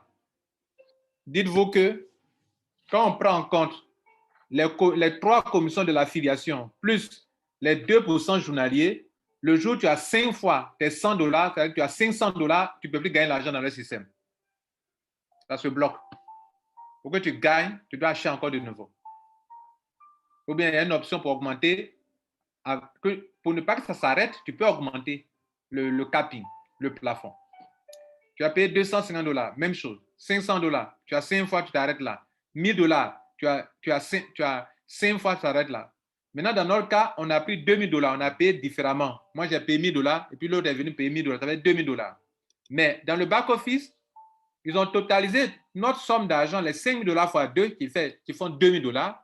Dites-vous que quand on prend en compte les 3 commissions de l'affiliation plus les 2% journaliers, le jour où tu as 5 fois tes 100 $, c'est-à-dire que tu as 500 $, tu ne peux plus gagner l'argent dans le système. Ça se bloque. Pour que tu gagnes, tu dois acheter encore de nouveau. Ou bien il y a une option pour augmenter, pour ne pas que ça s'arrête, tu peux augmenter le capping, le plafond. Tu as payé 250 $, même chose. 500 $, tu as 5 fois, tu t'arrêtes là. 1000 $, tu as 5 fois, tu t'arrêtes là. Maintenant, dans notre cas, on a pris 2000 $, on a payé différemment. Moi, j'ai payé 1000 $, et puis l'autre est venu payer 1000 $, ça fait 2000 $. Mais dans le back-office, ils ont totalisé notre somme d'argent, les 5 000 $ fois 2, qui font 2 000 $.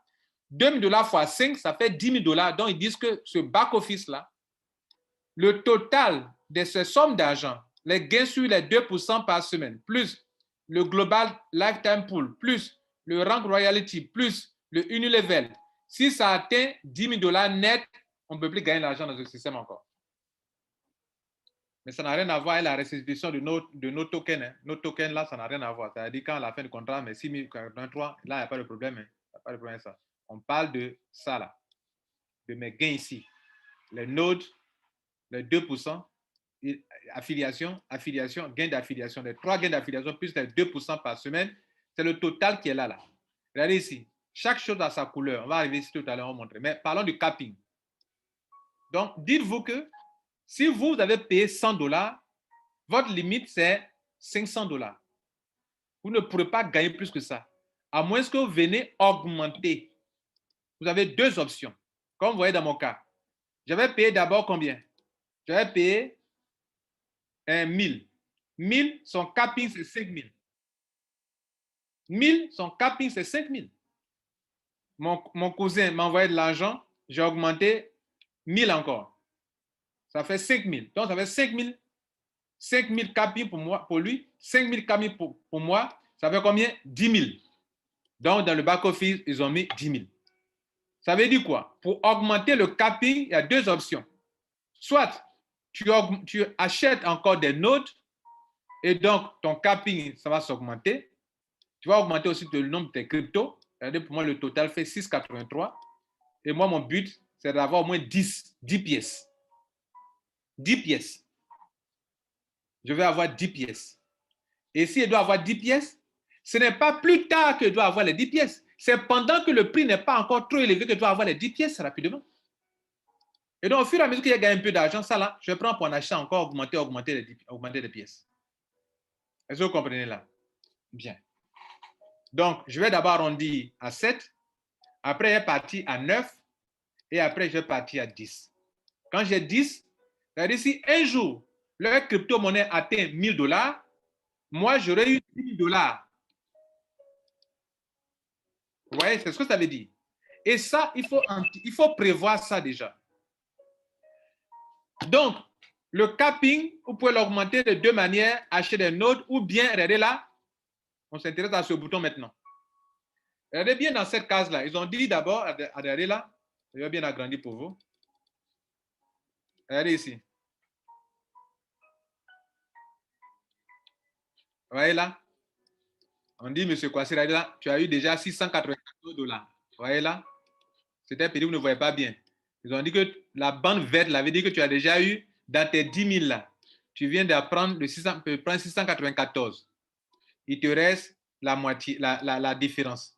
2 000 $ fois 5, ça fait 10 000 $. Donc, ils disent que ce back-office-là, le total de ces sommes d'argent, les gains sur les 2% par semaine, plus le Global Lifetime Pool, plus le Rank Royalty, plus le Unilevel, si ça atteint 10 000 $ net, on ne peut plus gagner l'argent dans ce système encore. Mais ça n'a rien à voir avec la restitution de nos tokens. Hein. Nos tokens, là, ça n'a rien à voir. C'est-à-dire quand à la fin du contrat, mais 6 043, là, il n'y a pas de problème. Hein. Il n'y a pas de problème avec ça. On parle de ça, là. De mes gains ici. Les nodes, les 2%, affiliation, gain d'affiliation. Les 3 gains d'affiliation plus les 2% par semaine, c'est le total qui est là, là. Regardez ici. Chaque chose a sa couleur. On va arriver ici tout à l'heure, on va montrer. Mais parlons du capping. Donc, dites-vous que si vous avez payé 100 $, votre limite, c'est 500 $. Vous ne pourrez pas gagner plus que ça. À moins que vous venez augmenter. Vous avez 2 options. Comme vous voyez dans mon cas. J'avais payé d'abord combien? J'avais payé 1000. 1000, son capping, c'est 5000. 1000, son capping, c'est 5000. Mon cousin m'a envoyé de l'argent. J'ai augmenté 1000 encore. Ça fait 5000. Donc, ça fait 5000. 5000 capping pour lui, 5000 capping pour moi, ça fait combien? 10 000. Donc, dans le back-office, ils ont mis 10 000. Ça veut dire quoi? Pour augmenter le capping, il y a 2 options. Soit tu achètes encore des nodes et donc ton capping, ça va s'augmenter. Tu vas augmenter aussi le nombre de tes cryptos. Regardez, pour moi, le total fait 6,83. Et moi, mon but, c'est d'avoir au moins 10 pièces. 10 pièces. Je vais avoir 10 pièces. Et si elle doit avoir 10 pièces, ce n'est pas plus tard qu'elle doit avoir les 10 pièces. C'est pendant que le prix n'est pas encore trop élevé qu'elle doit avoir les 10 pièces rapidement. Et donc, au fur et à mesure qu'il y a un peu d'argent, ça là, je prends pour en acheter encore, augmenter les pièces. Est-ce que vous comprenez là? Bien. Donc, je vais d'abord arrondir à 7. Après, je vais partir à 9. Et après, je vais partir à 10. Quand j'ai 10, c'est-à-dire si un jour, leur crypto-monnaie atteint 1000 $, moi, j'aurais eu 10 000 $. Vous voyez, c'est ce que ça veut dire. Et ça, il faut prévoir ça déjà. Donc, le capping, vous pouvez l'augmenter de 2 manières, acheter des nodes ou bien, regardez là, on s'intéresse à ce bouton maintenant. Regardez bien dans cette case-là. Ils ont dit d'abord, regardez là, je vais bien agrandir pour vous. Regardez ici. Vous voyez là? On dit, M. Kwasi, là, tu as eu déjà 694 $. Vous voyez là? C'était pédé, vous ne voyez pas bien. Ils ont dit que la bande verte là, veut dire que tu as déjà eu dans tes 10 000 là. Tu viens d'apprendre le 694. Il te reste la moitié, la différence.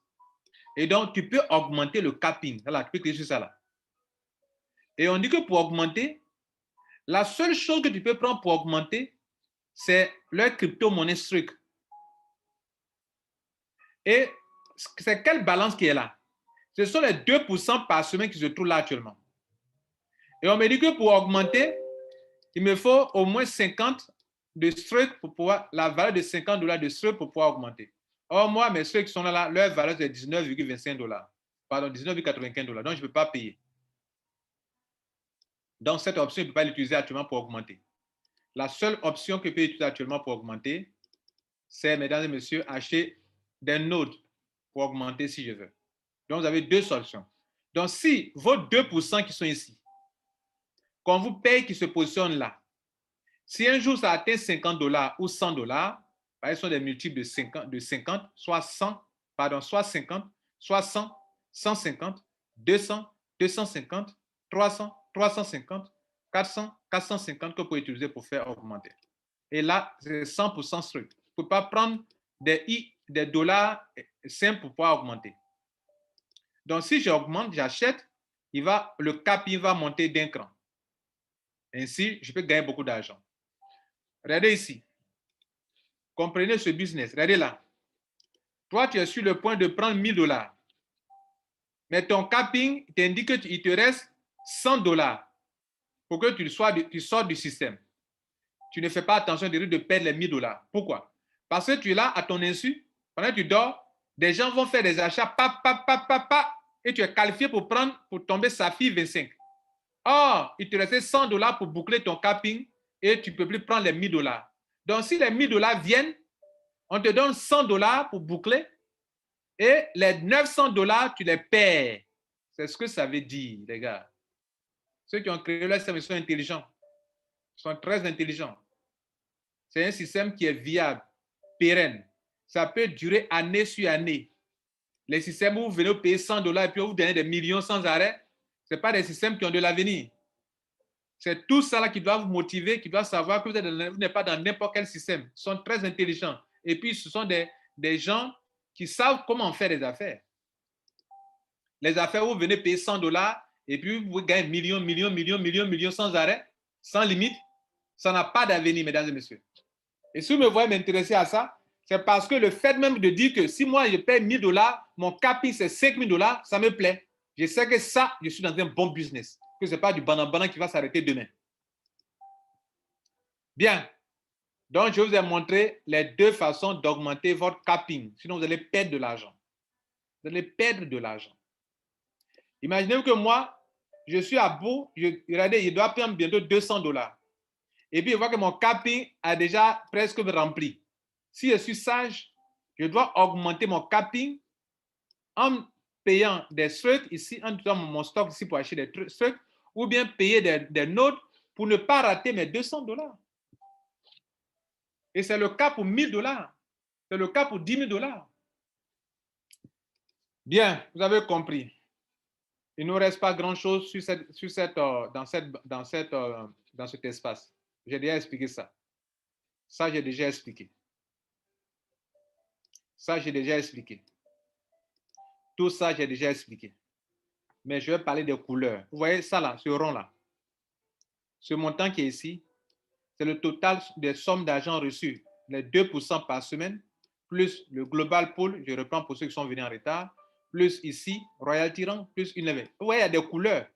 Et donc, tu peux augmenter le capping. Voilà, tu peux cliquer sur ça là. Et on dit que pour augmenter, la seule chose que tu peux prendre pour augmenter, c'est leur crypto-monnaie Streak. Et c'est quelle balance qui est là? Ce sont les 2% par semaine qui se trouvent là actuellement. Et on me dit que pour augmenter, il me faut au moins 50 de STRUC pour pouvoir, la valeur de 50 $ de STRUC pour pouvoir augmenter. Or, moi, mes STRUC qui sont là, leur valeur c'est 19,25 $. Pardon, 19,95 $. Donc, je ne peux pas payer. Donc, cette option, je ne peux pas l'utiliser actuellement pour augmenter. La seule option que je peux utiliser actuellement pour augmenter, c'est, mesdames et messieurs, acheter des nodes pour augmenter si je veux. Donc, vous avez deux solutions. Donc, si vos 2% qui sont ici, qu'on vous paye qui se positionnent là, si un jour ça atteint 50 $ ou 100 $, ce sont des multiples de 50, soit 100, pardon, soit 50, soit 100, 150, 200, 250, 300, 350, 400, 450 que vous pouvez utiliser pour faire augmenter. Et là, c'est 100% strict. Vous ne pouvez pas prendre des dollars simples pour pouvoir augmenter. Donc, si j'augmente, j'achète, le cap va monter d'un cran. Ainsi, je peux gagner beaucoup d'argent. Regardez ici. Comprenez ce business. Regardez là. Toi, tu es sur le point de prendre 1000 $. Mais ton capping t'indique qu'il te reste 100 $ pour que tu sortes du système. Tu ne fais pas attention de perdre les 1000 $. Pourquoi? Parce que tu es là à ton insu. Pendant que tu dors, des gens vont faire des achats, et tu es qualifié pour tomber Saphir 25. Or, il te restait 100 $ pour boucler ton capping et tu ne peux plus prendre les 1000 $. Donc, si les 1000 $ viennent, on te donne 100 $ pour boucler et les 900 $, tu les perds. C'est ce que ça veut dire, les gars. Ceux qui ont créé le système sont intelligents. Ils sont très intelligents. C'est un système qui est viable, pérenne. Ça peut durer année sur année. Les systèmes où vous venez payer 100 $ et puis vous donnez des millions sans arrêt, ce n'est pas des systèmes qui ont de l'avenir. C'est tout ça là qui doit vous motiver, qui doit savoir que vous n'êtes pas dans n'importe quel système. Ils sont très intelligents. Et puis, ce sont des gens qui savent comment faire des affaires. Les affaires où vous venez payer 100 $ et puis vous gagnez millions sans arrêt, sans limite, ça n'a pas d'avenir, mesdames et messieurs. Et si vous me voyez m'intéresser à ça, c'est parce que le fait même de dire que si moi je paye 1000 $, mon capi c'est 5000 $, ça me plaît. Je sais que ça, je suis dans un bon business, que ce n'est pas du banan qui va s'arrêter demain. Bien. Donc, je vous ai montré les deux façons d'augmenter votre capping. Sinon, vous allez perdre de l'argent. Vous allez perdre de l'argent. Imaginez que moi, je suis à bout, regardez, il doit prendre bientôt 200 $. Et puis, je vois que mon capping a déjà presque rempli. Si je suis sage, je dois augmenter mon capping en payant des STRUC ici, en utilisant mon stock ici pour acheter des STRUC, ou bien payer des notes pour ne pas rater mes 200 $. Et c'est le cas pour 1000 $. C'est le cas pour 10 000 $. Bien, vous avez compris. Il ne nous reste pas grand-chose dans cet espace. J'ai déjà expliqué ça. Ça, j'ai déjà expliqué. Ça, j'ai déjà expliqué. Tout ça, j'ai déjà expliqué. Mais je vais parler des couleurs. Vous voyez ça là, ce rond-là. Ce montant qui est ici, c'est le total des sommes d'argent reçues. Les 2% par semaine, plus le global pool, je reprends pour ceux qui sont venus en retard, plus ici, royalty rank, plus une levée. Vous voyez, il y a des couleurs.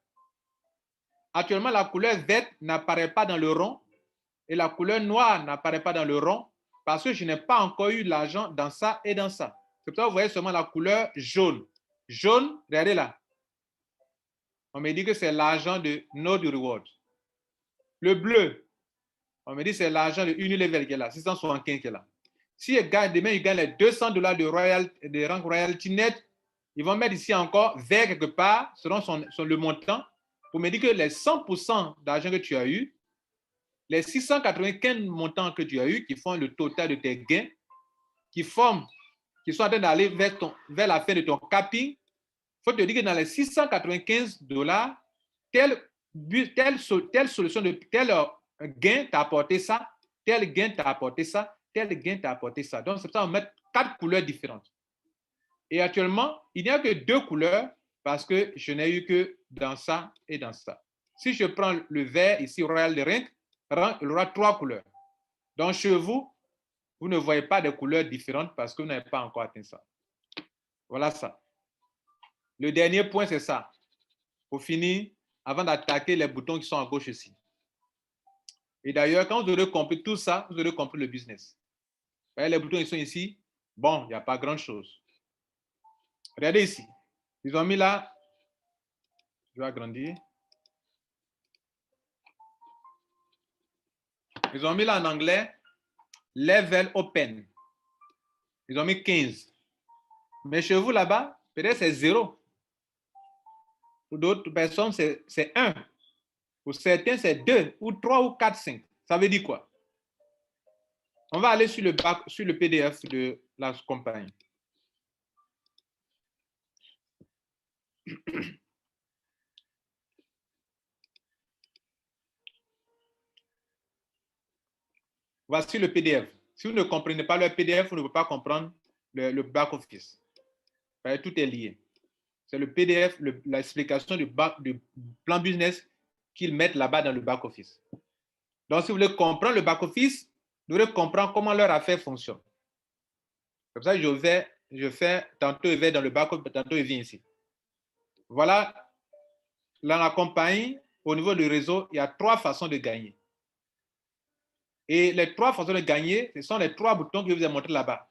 Actuellement, la couleur verte n'apparaît pas dans le rond et la couleur noire n'apparaît pas dans le rond parce que je n'ai pas encore eu l'argent dans ça et dans ça. C'est pour ça que vous voyez seulement la couleur jaune. Jaune, regardez là. On me dit que c'est l'argent de Node Reward. Le bleu, on me dit que c'est l'argent de Unilever qui est là, 675 qui est là. Si demain, ils gagnent les 200 $ de rank royalty net, ils vont mettre ici encore vert quelque part, selon le montant, pour me dire que les 100% d'argent que tu as eu, les 695 montants que tu as eu, qui font le total de tes gains, qui sont en train d'aller vers la fin de ton capping, il faut te dire que dans les 695 $, tel gain t'a apporté ça, tel gain t'a apporté ça, tel gain t'a apporté ça. Donc, c'est pour ça qu'on met 4 couleurs différentes. Et actuellement, il n'y a que 2 couleurs parce que je n'ai eu que dans ça et dans ça. Si je prends le vert ici, Royal de Rank, il aura 3 couleurs. Donc, chez vous, vous ne voyez pas de couleurs différentes parce que vous n'avez pas encore atteint ça. Voilà ça. Le dernier point, c'est ça. Pour finir, avant d'attaquer les boutons qui sont à gauche ici. Et d'ailleurs, quand vous aurez compris tout ça, vous aurez compris le business. Vous voyez, les boutons, ils sont ici. Bon, il n'y a pas grand-chose. Regardez ici. Ils ont mis là, je vais agrandir. Ils ont mis là en anglais, level open. Ils ont mis 15. Mais chez vous là-bas, peut-être c'est 0. Pour d'autres personnes, c'est 1. Pour certains, c'est 2 ou 3 ou 4, 5. Ça veut dire quoi? On va aller sur le PDF de la compagnie. Voici le PDF. Si vous ne comprenez pas le PDF, vous ne pouvez pas comprendre le back-office. Tout est lié. C'est le PDF, l'explication du plan business qu'ils mettent là-bas dans le back-office. Donc, si vous voulez comprendre le back-office, vous devez comprendre comment leur affaire fonctionne. Comme ça, je fais, tantôt il va dans le back-office, tantôt il vient ici. Voilà, dans la compagnie, au niveau du réseau, il y a 3 façons de gagner. Et les 3 façons de gagner, ce sont les 3 boutons que je vous ai montrés là-bas.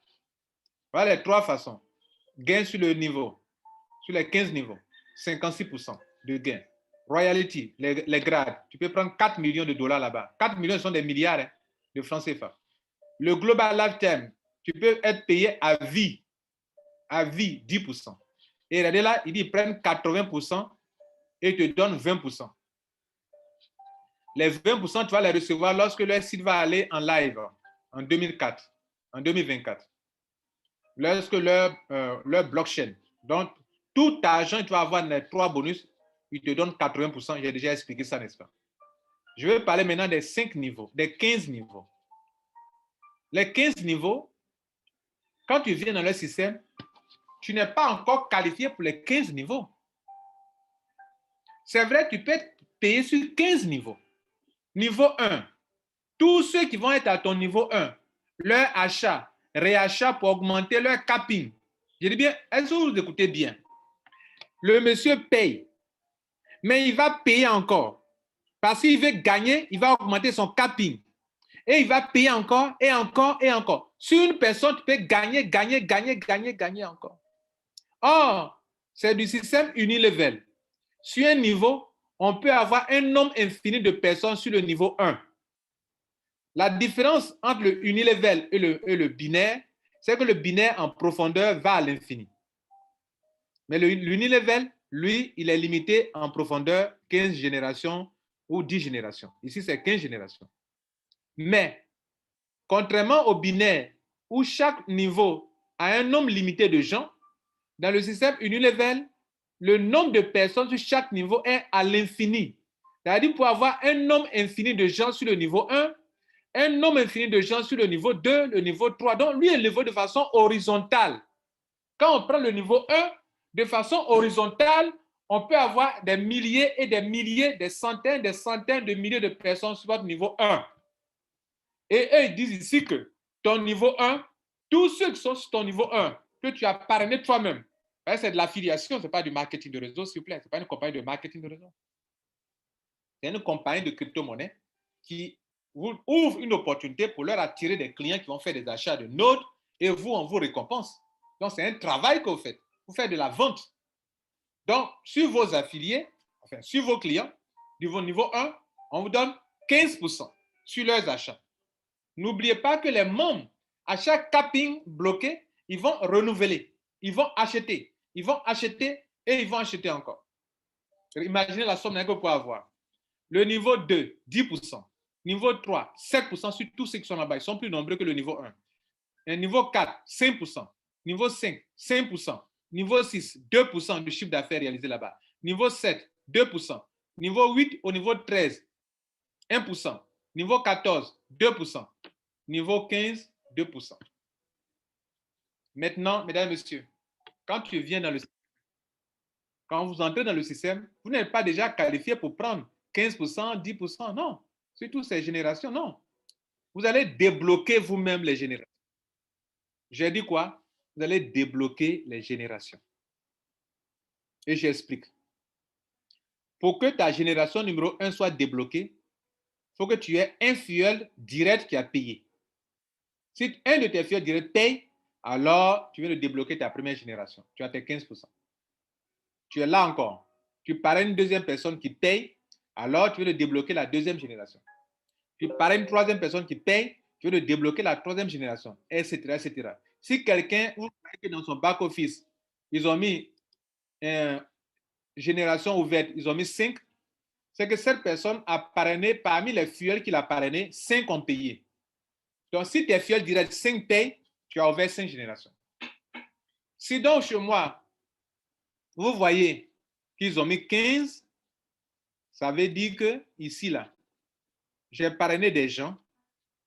Voilà les 3 façons. Gain sur le niveau, sur les 15 niveaux, 56% de gain. Royalty, les grades, tu peux prendre 4 millions de dollars là-bas. 4 millions sont des milliards de francs CFA. Le Global Lifetime, tu peux être payé à vie, 10%. Et regardez là, ils prennent 80% et te donnent 20%. Les 20%, tu vas les recevoir lorsque leur site va aller en live en 2024. Lorsque leur blockchain. Donc, tout argent que tu vas avoir dans les 3 bonus, ils te donnent 80%. J'ai déjà expliqué ça, n'est-ce pas? Je vais parler maintenant des 5 niveaux, des 15 niveaux. Les 15 niveaux, quand tu viens dans le système, tu n'es pas encore qualifié pour les 15 niveaux. C'est vrai, tu peux être payé sur 15 niveaux. Niveau 1, tous ceux qui vont être à ton niveau 1, leur achat, réachat pour augmenter leur capping. Je dis bien, est-ce que vous écoutez bien? Le monsieur paye, mais il va payer encore. Parce qu'il veut gagner, il va augmenter son capping. Et il va payer encore, et encore, et encore. Sur une personne, tu peux gagner encore. Or, c'est du système unilevel. Sur un niveau, on peut avoir un nombre infini de personnes sur le niveau 1. La différence entre le unilevel et le binaire, c'est que le binaire en profondeur va à l'infini. Mais l'unilevel, lui, il est limité en profondeur 15 générations ou 10 générations. Ici, c'est 15 générations. Mais, contrairement au binaire, où chaque niveau a un nombre limité de gens, dans le système unilevel, le nombre de personnes sur chaque niveau est à l'infini. C'est-à-dire pour avoir un nombre infini de gens sur le niveau 1, un nombre infini de gens sur le niveau 2, le niveau 3. Donc, lui est élevé de façon horizontale. Quand on prend le niveau 1, de façon horizontale, on peut avoir des milliers et des milliers, des centaines de milliers de personnes sur votre niveau 1. Et eux, ils disent ici que ton niveau 1, tous ceux qui sont sur ton niveau 1, que tu as parrainé toi-même, c'est de l'affiliation, ce n'est pas du marketing de réseau, s'il vous plaît. Ce n'est pas une compagnie de marketing de réseau. C'est une compagnie de crypto-monnaie qui vous ouvre une opportunité pour leur attirer des clients qui vont faire des achats de nodes et vous, on vous récompense. Donc, c'est un travail que vous faites. Vous faites de la vente. Donc, sur vos affiliés, enfin, sur vos clients, du niveau 1, on vous donne 15% sur leurs achats. N'oubliez pas que les membres, à chaque capping bloqué, ils vont renouveler. Ils vont acheter et ils vont acheter encore. Imaginez la somme que vous pouvez avoir. Le niveau 2, 10%. Niveau 3, 7% sur tous ceux qui sont là-bas. Ils sont plus nombreux que le niveau 1. Et niveau 4, 5%. Niveau 5, 5%. Niveau 6, 2% du chiffre d'affaires réalisé là-bas. Niveau 7, 2%. Niveau 8 au niveau 13, 1%. Niveau 14, 2%. Niveau 15, 2%. Maintenant, mesdames et messieurs, quand vous entrez dans le système, vous n'êtes pas déjà qualifié pour prendre 15%, 10%, non. Surtout ces générations, non. Vous allez débloquer vous-même les générations. J'ai dit quoi? Vous allez débloquer les générations. Et j'explique. Pour que ta génération numéro 1 soit débloquée, faut que tu aies un fuel direct qui a payé. Si un de tes fuels directs paye, alors tu viens de débloquer ta première génération. Tu as tes 15%. Tu es là encore. Tu parraines une deuxième personne qui paye, alors tu viens de débloquer la deuxième génération. Tu parraines une troisième personne qui paye, tu viens de débloquer la troisième génération, etc., etc. Si quelqu'un, vous voyez que dans son back-office, ils ont mis une génération ouverte, ils ont mis 5, c'est que cette personne a parrainé, parmi les fuels qu'il a parrainés, 5 ont payé. Donc, si tes fuels directs 5 payent, tu as ouvert 5 générations. Si donc chez moi, vous voyez qu'ils ont mis 15, ça veut dire que ici, là, j'ai parrainé des gens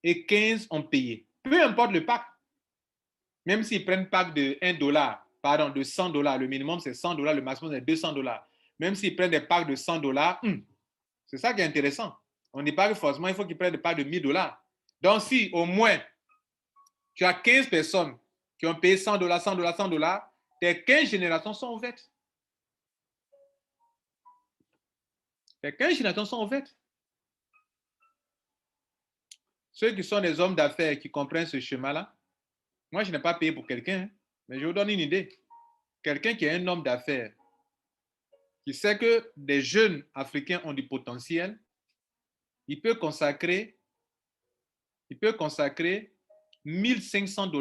et 15 ont payé. Peu importe le pack. Même s'ils prennent pack de $1, pardon, de $100, le minimum c'est $100, le maximum c'est $200. Même s'ils prennent des packs de $100, c'est ça qui est intéressant. On ne dit pas que forcément il faut qu'ils prennent des packs de $1000. Donc si au moins tu as 15 personnes qui ont payé $100, $100, $100, tes 15 générations sont ouvertes. Tes 15 générations sont ouvertes. Ceux qui sont des hommes d'affaires qui comprennent ce schéma-là, moi je n'ai pas payé pour quelqu'un, mais je vous donne une idée. Quelqu'un qui est un homme d'affaires, qui sait que des jeunes Africains ont du potentiel, il peut consacrer $1 500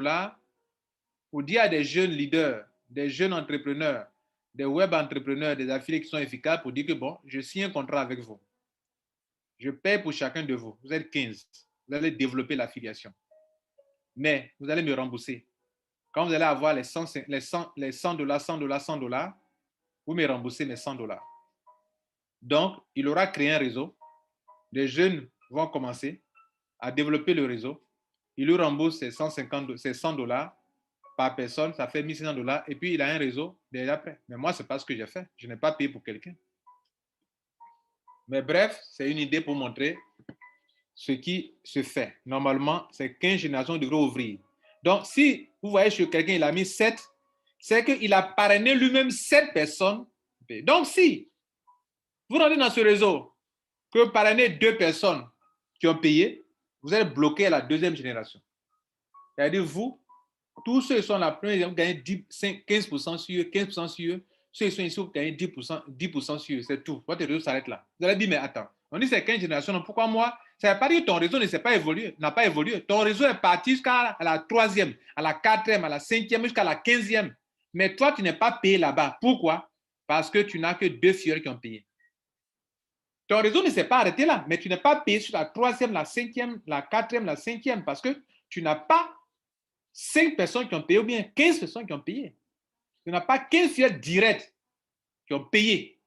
pour dire à des jeunes leaders, des jeunes entrepreneurs, des web entrepreneurs, des affiliés qui sont efficaces pour dire que bon, je signe un contrat avec vous. Je paye pour chacun de vous. Vous êtes 15. Vous allez développer l'affiliation. Mais vous allez me rembourser. Quand vous allez avoir les $100, $100, vous me remboursez mes $100. Donc, il aura créé un réseau. Les jeunes vont commencer à développer le réseau. Il lui rembourse ses $100 par personne, ça fait $1 600, et puis il a un réseau déjà prêt. Mais moi, ce n'est pas ce que j'ai fait. Je n'ai pas payé pour quelqu'un. Mais bref, c'est une idée pour montrer ce qui se fait. Normalement, c'est 15 générations de gros ouvriers. Donc, si vous voyez chez quelqu'un, il a mis 7, c'est qu'il a parrainé lui-même 7 personnes. Donc, si vous rentrez dans ce réseau, que vous parrainez 2 personnes qui ont payé, vous allez bloquer la deuxième génération. C'est-à-dire, vous, tous ceux qui sont la première, vous gagnez 15% sur eux, 15% sur eux. Ceux qui sont ici, vous gagnez 10% sur eux. C'est tout. Votre réseau s'arrête là. Vous allez dire, mais attends, on dit c'est 15 générations, pourquoi moi? Ça ne veut pas dire que ton réseau n'a pas évolué. Ton réseau est parti jusqu'à la 3e, à la 4e, à la 5e, jusqu'à la 15e. Mais toi, tu n'es pas payé là-bas. Pourquoi? Parce que tu n'as que 2 filles qui ont payé. Ton réseau ne s'est pas arrêté là, mais tu n'es pas payé sur la 3e, la 5e, la 4e, la 5e, parce que tu n'as pas 5 personnes qui ont payé ou bien 15 personnes qui ont payé. Tu n'as pas 15 filles directes qui ont payé.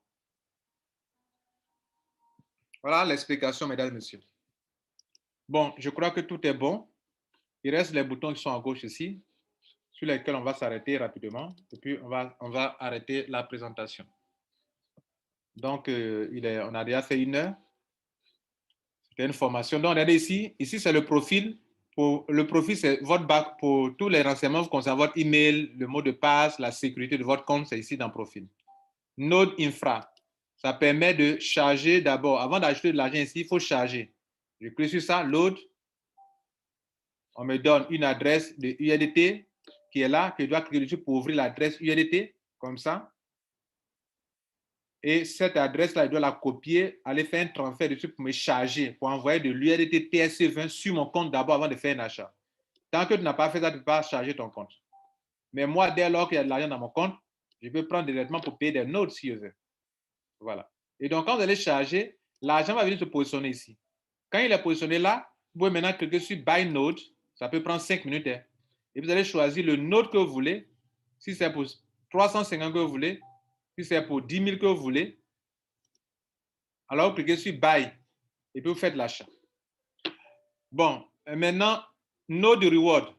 Voilà l'explication, mesdames et messieurs. Bon, je crois que tout est bon. Il reste les boutons qui sont à gauche ici, sur lesquels on va s'arrêter rapidement, et puis on va arrêter la présentation. Donc, on a déjà fait 1 heure. C'était une formation. Donc, regardez ici. Ici, c'est le profil. Le profil, c'est votre bac pour tous les renseignements concernant votre email, le mot de passe, la sécurité de votre compte, c'est ici dans le profil. Node Infra. Ça permet de charger d'abord. Avant d'ajouter de l'argent ici, il faut charger. Je clique sur ça, load. On me donne une adresse de USDT qui est là, que je dois cliquer dessus pour ouvrir l'adresse USDT, comme ça. Et cette adresse-là, je dois la copier, aller faire un transfert dessus pour me charger, pour envoyer de l'USDT TSC20 sur mon compte d'abord avant de faire un achat. Tant que tu n'as pas fait ça, tu ne peux pas charger ton compte. Mais moi, dès lors qu'il y a de l'argent dans mon compte, je peux prendre directement pour payer des notes si je veux. Voilà. Et donc, quand vous allez charger, l'argent va venir se positionner ici. Quand il est positionné là, vous pouvez maintenant cliquer sur Buy Node. Ça peut prendre 5 minutes. Hein. Et vous allez choisir le node que vous voulez. Si c'est pour 350 que vous voulez, si c'est pour 10 000 que vous voulez, alors vous cliquez sur Buy. Et puis vous faites l'achat. Bon, maintenant, Node Reward.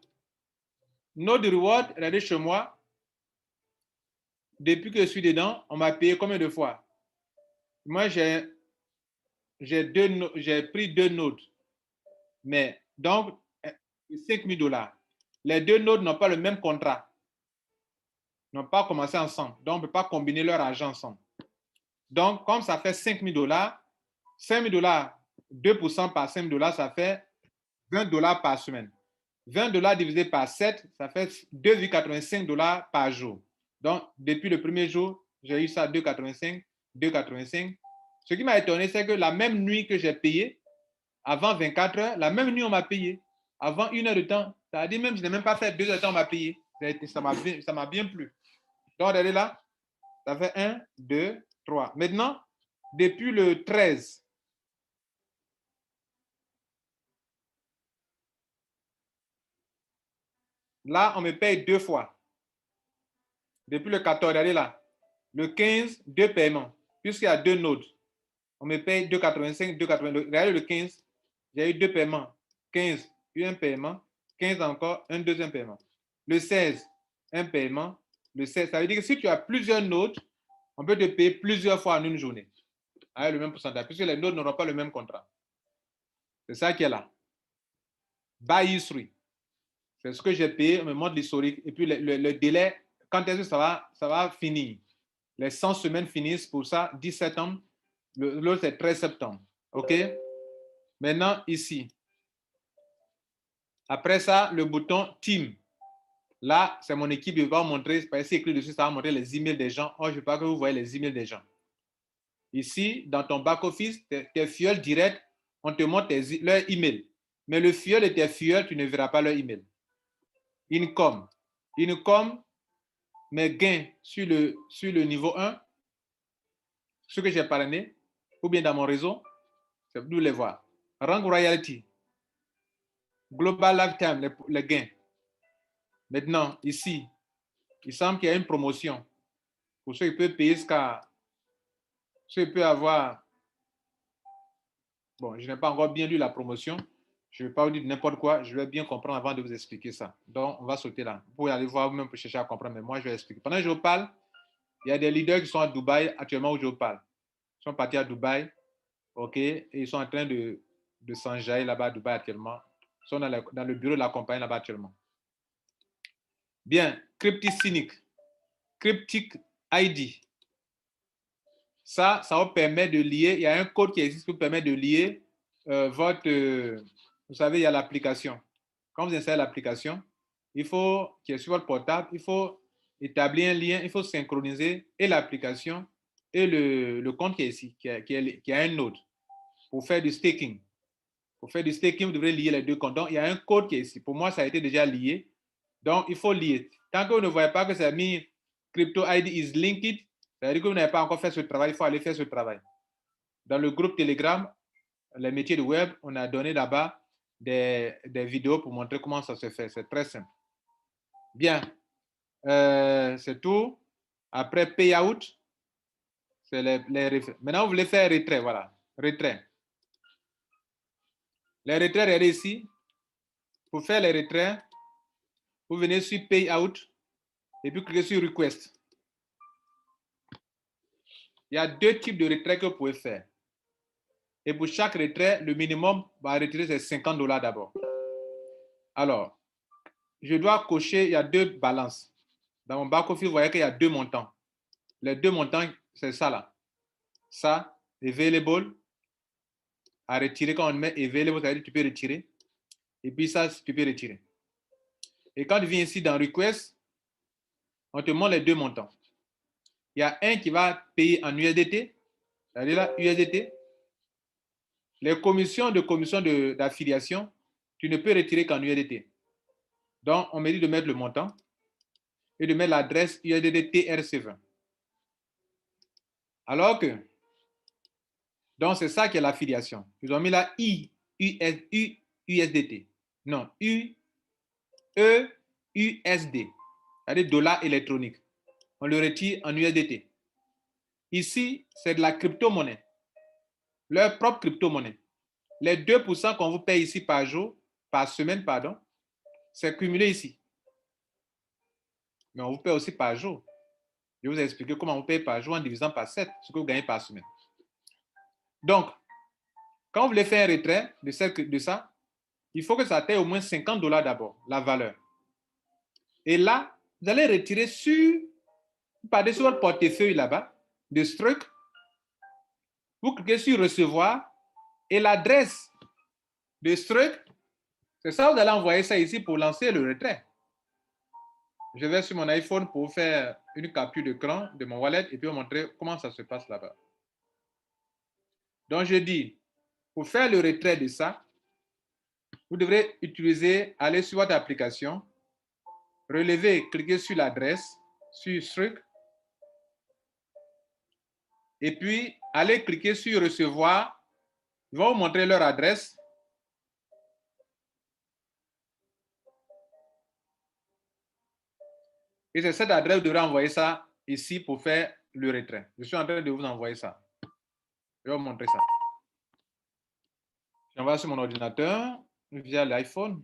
Node Reward, regardez chez moi. Depuis que je suis dedans, on m'a payé combien de fois? Moi, j'ai pris 2 nodes. Mais donc, $5 000. Les 2 nodes n'ont pas le même contrat. N'ont pas commencé ensemble. Donc, on ne peut pas combiner leur argent ensemble. Donc, comme ça fait $5 000, $5 000 2% par $5, ça fait $20 par semaine. $20 divisé par 7, ça fait $2,85 par jour. Donc, depuis le premier jour, j'ai eu ça 2,85, 2,85. Ce qui m'a étonné, c'est que la même nuit que j'ai payé, avant 24 heures, la même nuit, on m'a payé. Avant 1 heure de temps. C'est-à-dire, même, je n'ai même pas fait 2 heures de temps, on m'a payé. Ça m'a bien plu. Donc, regardez là, ça fait 1, 2, 3. Maintenant, depuis le 13, là, on me paye 2 fois. Depuis le 14, regardez là. Le 15, 2 paiements. Puisqu'il y a 2 nodes. On me paye 2,85, 2,80. Regardez le 15, j'ai eu 2 paiements. 15, un paiement. 15 encore, un deuxième paiement. Le 16, un paiement. Le 16, ça veut dire que si tu as plusieurs nodes, on peut te payer plusieurs fois en une journée. Avec le même pourcentage, puisque les nodes n'auront pas le même contrat. C'est ça qui est là. By history. C'est ce que j'ai payé, on me montre l'historique. Et puis le délai, quand est-ce que ça va finir? Les 100 semaines finissent pour ça, 10 septembre. L'autre, c'est 13 septembre. OK? Maintenant, ici. Après ça, le bouton Team. Là, c'est mon équipe, il va vous montrer, c'est écrit dessus, ça va montrer les emails des gens. Oh, je ne veux pas que vous voyez les emails des gens. Ici, dans ton back-office, tes fuels directs, on te montre leur email. Mais le fuel de tes fuels, tu ne verras pas leur email. Income. Income, mes gains sur le niveau 1, ce que j'ai parrainé, ou bien dans mon réseau, c'est pour les voir. Rank royalty. Global lifetime, les gains. Maintenant, ici, il semble qu'il y a une promotion. Pour ceux qui peuvent payer ceux qui peuvent avoir. Bon, je n'ai pas encore bien lu la promotion. Je ne vais pas vous dire n'importe quoi. Je vais bien comprendre avant de vous expliquer ça. Donc, on va sauter là. Vous pouvez aller voir vous-même pour chercher à comprendre, mais moi, je vais expliquer. Pendant que je vous parle, il y a des leaders qui sont à Dubaï actuellement où je vous parle. Ils sont partis à Dubaï, OK, et ils sont en train de s'enjailler là-bas à Dubaï actuellement. Ils sont dans le bureau de la compagnie là-bas actuellement. Bien, Cryptic Cynic. Cryptic ID. Ça vous permet de lier, il y a un code qui existe qui vous permet de lier vous savez, il y a l'application. Quand vous installez l'application, il faut, qui est sur votre portable, il faut établir un lien, il faut synchroniser et l'application et le compte qui est ici, qui a un node pour faire du staking. Pour faire du staking, vous devrez lier les deux comptes. Donc, il y a un code qui est ici. Pour moi, ça a été déjà lié. Donc, il faut lier. Tant que vous ne voyez pas que c'est mis Crypto ID is linked, ça veut dire que vous n'avez pas encore fait ce travail, il faut aller faire ce travail. Dans le groupe Telegram, les métiers du web, on a donné là-bas des vidéos pour montrer comment ça se fait. C'est très simple. Bien, c'est tout. Après, payout, c'est maintenant, vous voulez faire retrait, voilà, retrait. Les retraits, regardez ici. Pour faire les retraits, vous venez sur payout et puis cliquez sur request. Il y a 2 types de retraits que vous pouvez faire. Et pour chaque retrait, le minimum va retirer c'est $50 d'abord. Alors, je dois cocher, il y a 2 balances. Dans mon back-office, vous voyez qu'il y a 2 montants. Les 2 montants, c'est ça là. Ça, available, à retirer. Quand on met available, ça veut dire que tu peux retirer. Et puis ça, tu peux retirer. Et quand tu viens ici dans request, on te montre les 2 montants. Il y a un qui va payer en USDT, c'est-à-dire là, USDT. Les commissions d'affiliation, tu ne peux retirer qu'en USDT. Donc, on me dit de mettre le montant et de mettre l'adresse USDT TRC20. Alors que, donc c'est ça qui est l'affiliation. Ils ont mis là USDT. Non, USD, c'est-à-dire dollar électronique. On le retire en USDT. Ici, c'est de la crypto-monnaie. Leur propre crypto-monnaie. Les 2% qu'on vous paye ici par jour, par semaine, pardon, c'est cumulé ici. Mais on vous paye aussi par jour. Je vais vous expliquer comment on paye par jour en divisant par 7, ce que vous gagnez par semaine. Donc, quand vous voulez faire un retrait de ça, il faut que ça atteigne au moins $50 d'abord, la valeur. Et là, vous allez retirer par-dessus votre portefeuille là-bas, de Struck, vous cliquez sur recevoir Et l'adresse de Struck, c'est ça, vous allez envoyer ça ici pour lancer le retrait. Je vais sur mon iPhone pour faire une capture d'écran de mon wallet et puis vous montrer comment ça se passe là-bas. Donc, je dis, pour faire le retrait de ça, vous devrez aller sur votre application, relever, cliquer sur l'adresse, sur Struck, et puis aller cliquer sur recevoir. Ils vont vous montrer leur adresse. Et c'est cette adresse, vous devrez envoyer ça ici pour faire le retrait. Je suis en train de vous envoyer ça. Je vais vous montrer ça. J'envoie sur mon ordinateur via l'iPhone.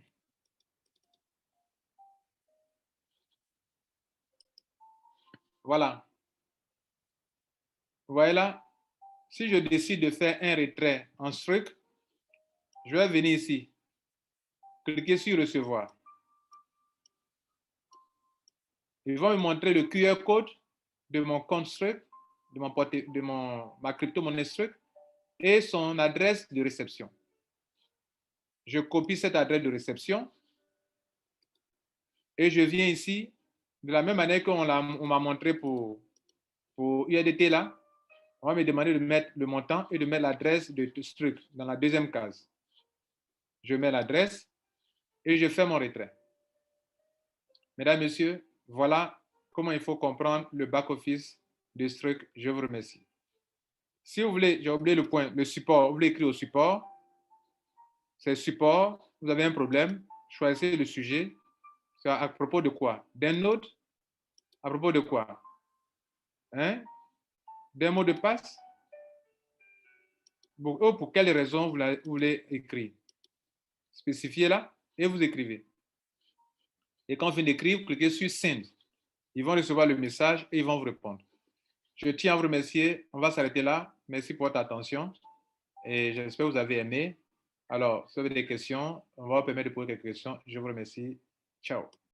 Voilà. Vous voyez là, si je décide de faire un retrait en Struck, je vais venir ici, cliquer sur recevoir. Ils vont me montrer le QR code de mon compte Struck, de ma crypto-monnaie Struck et son adresse de réception. Je copie cette adresse de réception et je viens ici, de la même manière qu'on m'a montré pour USDT là, on va me demander de mettre le montant et de mettre l'adresse de Struck dans la deuxième case. Je mets l'adresse et je fais mon retrait. Mesdames, Messieurs, voilà comment il faut comprendre le back-office de Struck. Je vous remercie. Si vous voulez, j'ai oublié le point, le support, vous voulez écrire au support, c'est support, vous avez un problème, choisissez le sujet. C'est à propos de quoi? D'un node? À propos de quoi? Hein? D'un mot de passe? Pour quelle raison vous voulez écrire? Spécifiez là et vous écrivez. Et quand vous finissez d'écrire, cliquez sur Send. Ils vont recevoir le message et ils vont vous répondre. Je tiens à vous remercier. On va s'arrêter là. Merci pour votre attention. Et j'espère que vous avez aimé. Alors, si vous avez des questions, on va vous permettre de poser quelques questions. Je vous remercie. Ciao.